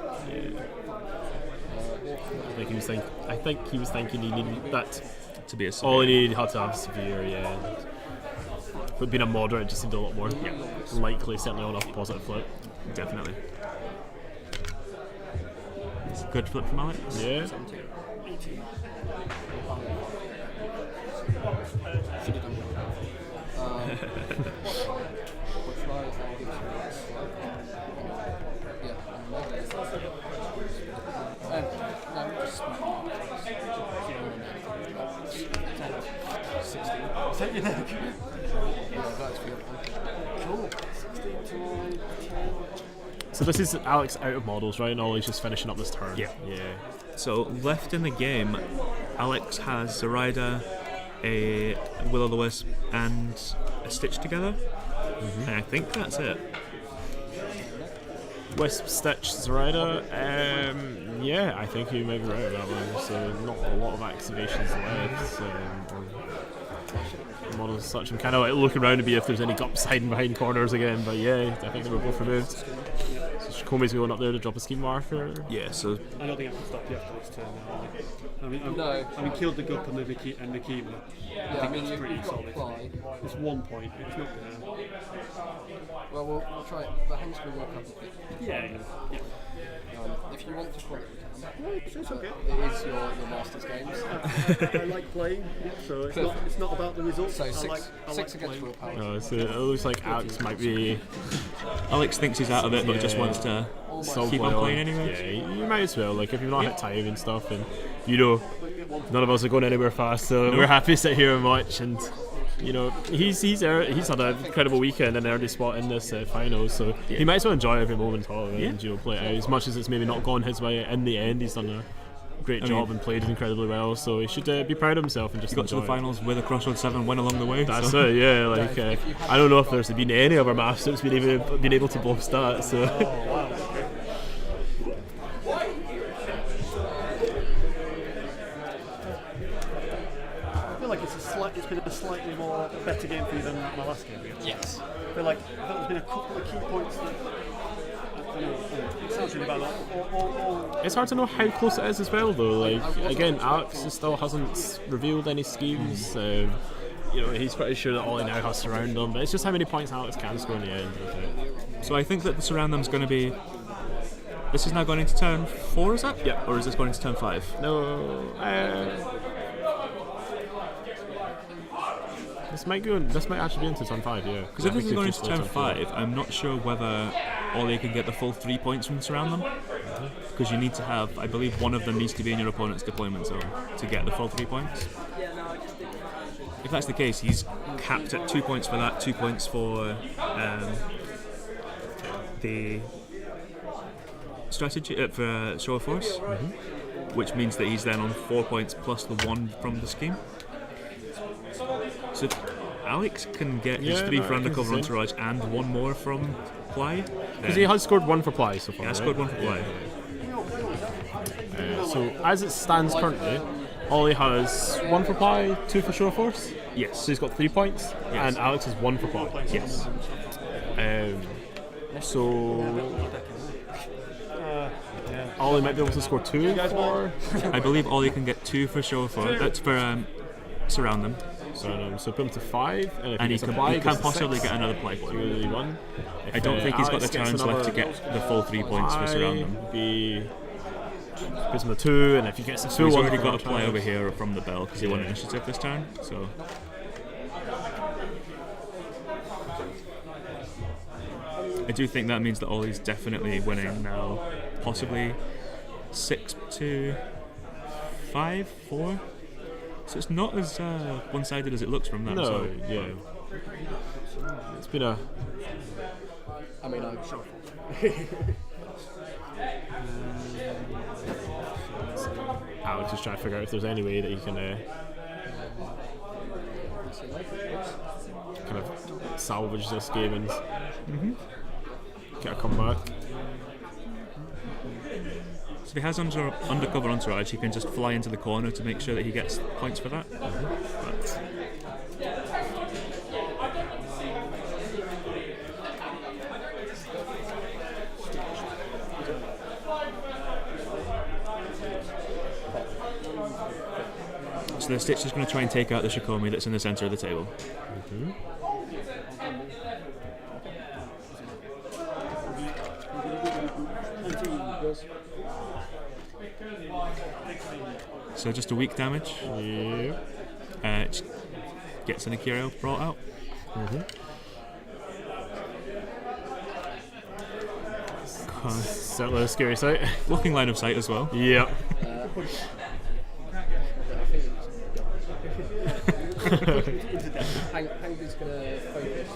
I think he was thinking he needed that. To be a All he severe. needed had to have severe, yeah. But being a moderate just seemed a lot more likely, certainly on a positive flip. Definitely. It's a good flip from Alyx. Yeah. Should have done we'll try and give you a slight. Yeah. No, just 16. Set your neck. Yeah, that's good. Cool. 16 to 10. So this is Alyx out of models, right? And Ollie's just finishing up this turn. Yeah. Yeah. So left in the game, Alyx has Zoraida, a Will-o'-the-Wisp, and a Stitch together. And I think that's it. Wisp, Stitch, Zoraida. Yeah, I think you may be right with that one. So not a lot of activations left. Models as such. I'm kind of like looking around to be if there's any gups hiding behind corners again. But yeah, I think they were both removed. So Shikomi's going up there to drop a scheme marker. Yeah, so I don't think I can stop you after this turn now. No. I mean, killed the Gup and the Nikima. Yeah, I mean, That's pretty you've got solid. Ply. It's 1 point. It's not gonna. Well, we'll try it. The hand's going to work up a bit. Yeah. If you want to call it, we can. No, it's okay. It is your Masters games. I like playing, so it's not about the results. So I 6 like against playing. willpower. So it looks like Alyx might be Alex thinks he's out of it, but just wants to keep on playing anyway. Yeah, you might as well. Like if you've not hit time and stuff, and you know, none of us are going anywhere fast, so we're happy to sit here and watch. And you know, he's had an incredible weekend and an early spot in this final, so he might as well enjoy every moment of it and play it out. As much as it's maybe not gone his way, in the end, he's done a great job and played incredibly well. So he should be proud of himself and just He got to the enjoy it. finals with a Crossroads 7 win along the way. That's so. it, yeah. Like I don't know if there's been any other Masters been able to boast that. So like it's been a slightly more better game for you than my last game. Yes. I feel like there's been a couple of key points that I know it sounds really bad. It's hard to know how close it is as well, though. Like again, Alyx still hasn't revealed any schemes. You know, he's pretty sure that Ollie now has surround him, but it's just how many points Alyx can score in the end. So I think that the surround them's going to be. This is now going into turn 4, is it? Yeah. Or is this going into turn 5? No. This might actually be into turn 5, yeah. Because if this is going into turn 5, I'm not sure whether Ollie can get the full 3 points from surround them. Because you need to have, I believe, one of them needs to be in your opponent's deployment zone to get the full 3 points. If that's the case, he's capped at 2 points for that, 2 points for the strategy for show of force, which means that he's then on 4 points plus the 1 from the scheme. So if Alyx can get his 3 for undercover entourage and 1 more from Ply, because he has scored 1 for Ply so far. He has scored 1 for Ply. So as it stands currently, Ollie has 1 for Ply, 2 for show of force. Yes. So he's got 3 points, and Alyx has 1 for Ply. Yes. Ollie might be able to score 2 for. I believe Ollie can get 2 for show of force. That's for surround them. So put him to 5, And he can possibly get another play point. Really 1. I don't think he's got the turns left to get the full 3 points for surround them. Gives him a 2, and if he gets a 2, He's already got a play over here from the bell because he won initiative this turn. So I do think that means that Ollie's definitely winning now, possibly 6-5, 4. So it's not as one-sided as it looks from that. No, so. yeah. It's been a. I mean, I'm sure. Alyx is trying to figure out if there's any way that he can kind of salvage this game and get a comeback. So if he has undercover entourage, he can just fly into the corner to make sure that he gets points for that. But so the Stitch is going to try and take out the Shikomi that's in the centre of the table. So just a weak damage. Yeah. Gets an Akira brought out. Certainly a scary sight. Blocking line of sight as well. Yep.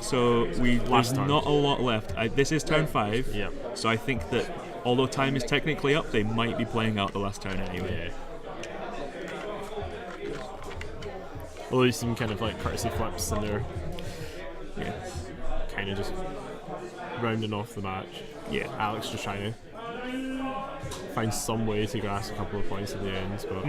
So there's not a lot left. This is turn 5. Yeah. So I think that although time is technically up, they might be playing out the last turn anyway. Well, these seem kind of like courtesy flips, and they're kind of just rounding off the match. Yeah. Alyx just trying to find some way to grasp a couple of points at the end, but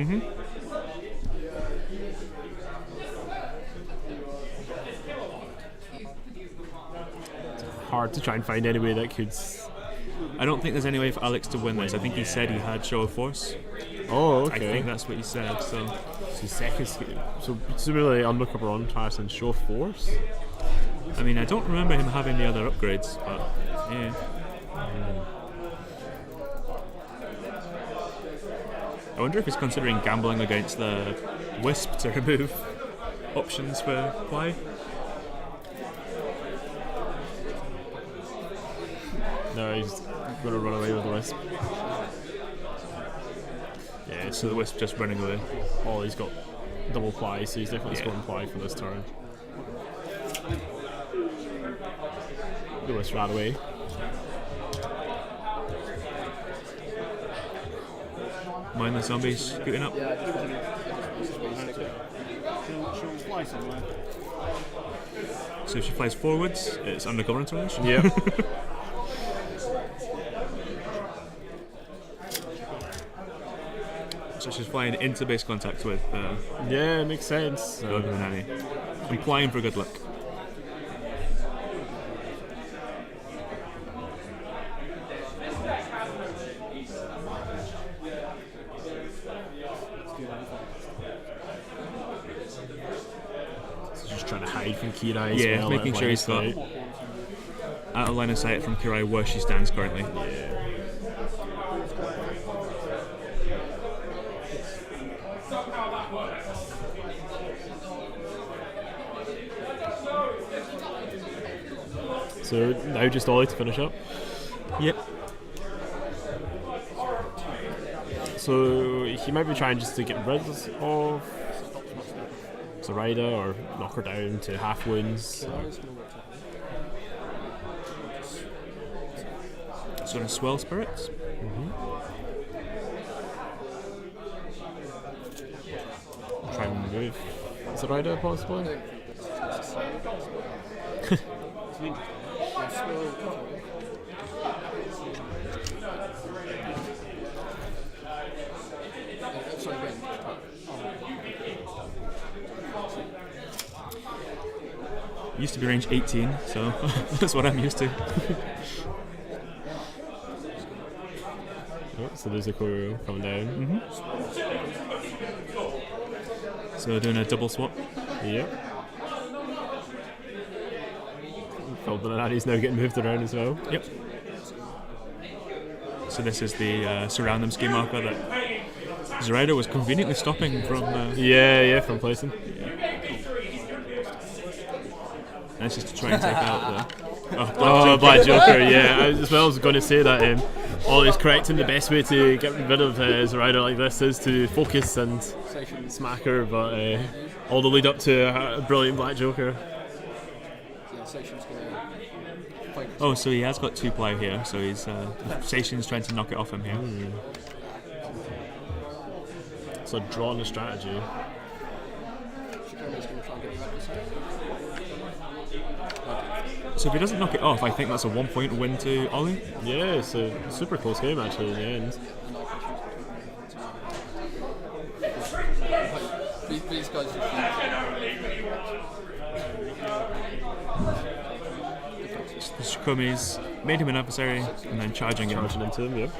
it's hard to try and find any way that could. I don't think there's any way for Alyx to win this. I think he said he had show of force. Oh, okay. I think that's what he said. So second, so presumably undercover on pass and show of force. I mean, I don't remember him having the other upgrades, but yeah. I wonder if he's considering gambling against the Wisp to remove options for Ply. No, he's going to run away with the Wisp. Yeah, so the Wisp just running away. Oh, he's got double Ply, so he's definitely scoring Ply for this turn. The Wisp ran away. Mind the zombies scooting up. She'll fly somewhere. So if she flies forwards, it's undercover entourage. Yep. So which is flying into base contact with Yeah, makes sense. Nanny, implying for good luck. So just trying to hide from Kirai as Yeah, well. making sure he's got out of line of sight from Kirai where she stands currently. Yeah. So now just Ollie to finish up. Yep. So he might be trying just to get rid of Zoraida or knock her down to half wounds. Sort of swell spirits. Try and move Zoraida possibly. Used to be range 18, so that's what I'm used to. Oh, so there's a Kuru coming down. So doing a double swap. Yep. Feldmanani's now getting moved around as well. Yep. So this is the surround them ski marker that Zoraida was conveniently stopping from. Yeah, from placing. And this is to try and take out the. Black Joker, yeah. As well, I was going to say that Ollie's correct, and the best way to get rid of Zoraida like this is to focus and smack her, but all the lead up to a brilliant Black Joker. Oh, so he has got 2 ply here, so he's Seishin's trying to knock it off him here. So drawing a strategy. So if he doesn't knock it off, I think that's a 1-point win to Ollie. Yeah, it's a super close game actually in the end. These guys just The Shikumi's made him an adversary and then charging into him, yep.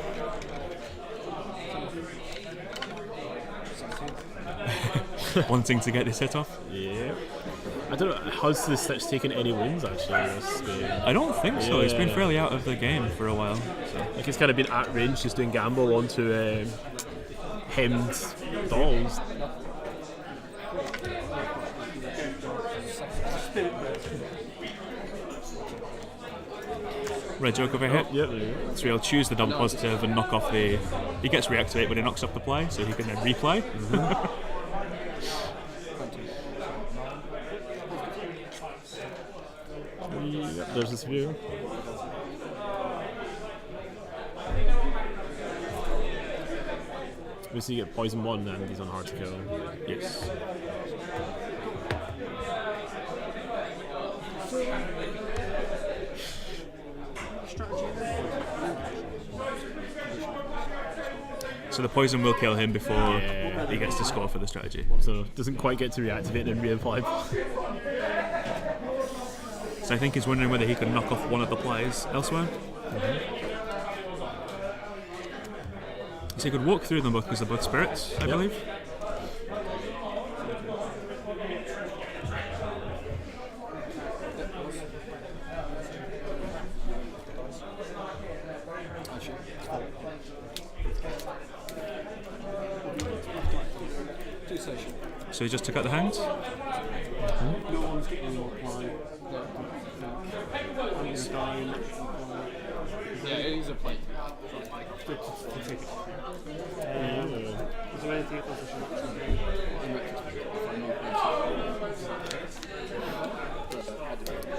wanting to get this hit off. Yeah. I don't know, has the Stitch taken any wounds actually this game? I don't think so. He's been Yeah. fairly out of the game for a while. So. Like he's kind of been at range just doing gamble onto hemmed dolls. Red Joke over hit. Yep, there you go. So he'll choose the double positive and knock off the. He gets reactivate, but he knocks off the play, so he can then replay. Yep, there's this view. We see you get poison 1 and he's on hard to kill. Yes. So the poison will kill him before he gets to score for the strategy. So doesn't quite get to reactivate and reapply. So I think he's wondering whether he can knock off one of the plays elsewhere. So he could walk through them both because they're both spirits, I believe. So he just took out the hounds. No one's getting more play. I'm just dying. Yeah, it is a plate. To take it. Is there anything else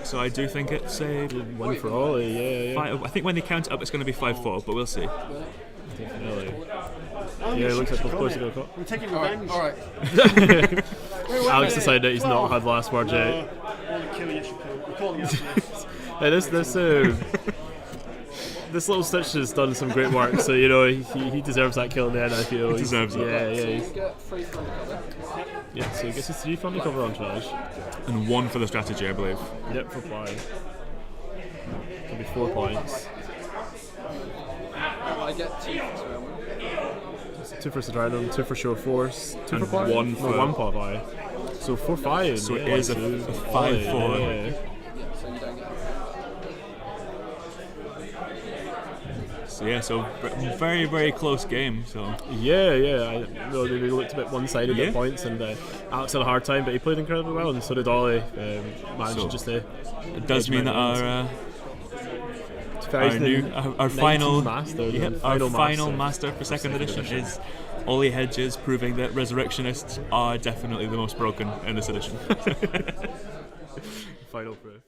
So I do think it's a One for Ollie, yeah. I think when they count it up, it's going to be 5-4, but we'll see. Definitely. Yeah, it looks like both players are going to cut. I'm taking revenge. Alright. Alex decided that he's not had last word yet. All the killing you should kill. We're calling it after this. Hey, this this little Stitch has done some great work, so you know he deserves that kill in the end. I feel He deserves it. Yeah, So yeah, you get 3 for undercover. yeah. So he gets his 3 for undercover on charge. And 1 for the strategy, I believe. Yep, for ply. Could be 4 points. I get 2 for Surrounding. 2 for Zoraida, 2 for Show of Force, 2 And for ply. 1 No, for 1 ply. So 4-5. So it yeah, is a 5-4. Yeah. So you don't get So yeah, so very, very close game. So Yeah, I know they looked a bit one-sided Yeah. at points, and Alex had a hard time, but he played incredibly well, and so did Ollie. Managed So, just to. it does mean that our final Masters, yep, and our final Master master for second edition is Ollie Hedges, proving that Resurrectionists are definitely the most broken in this edition. final proof.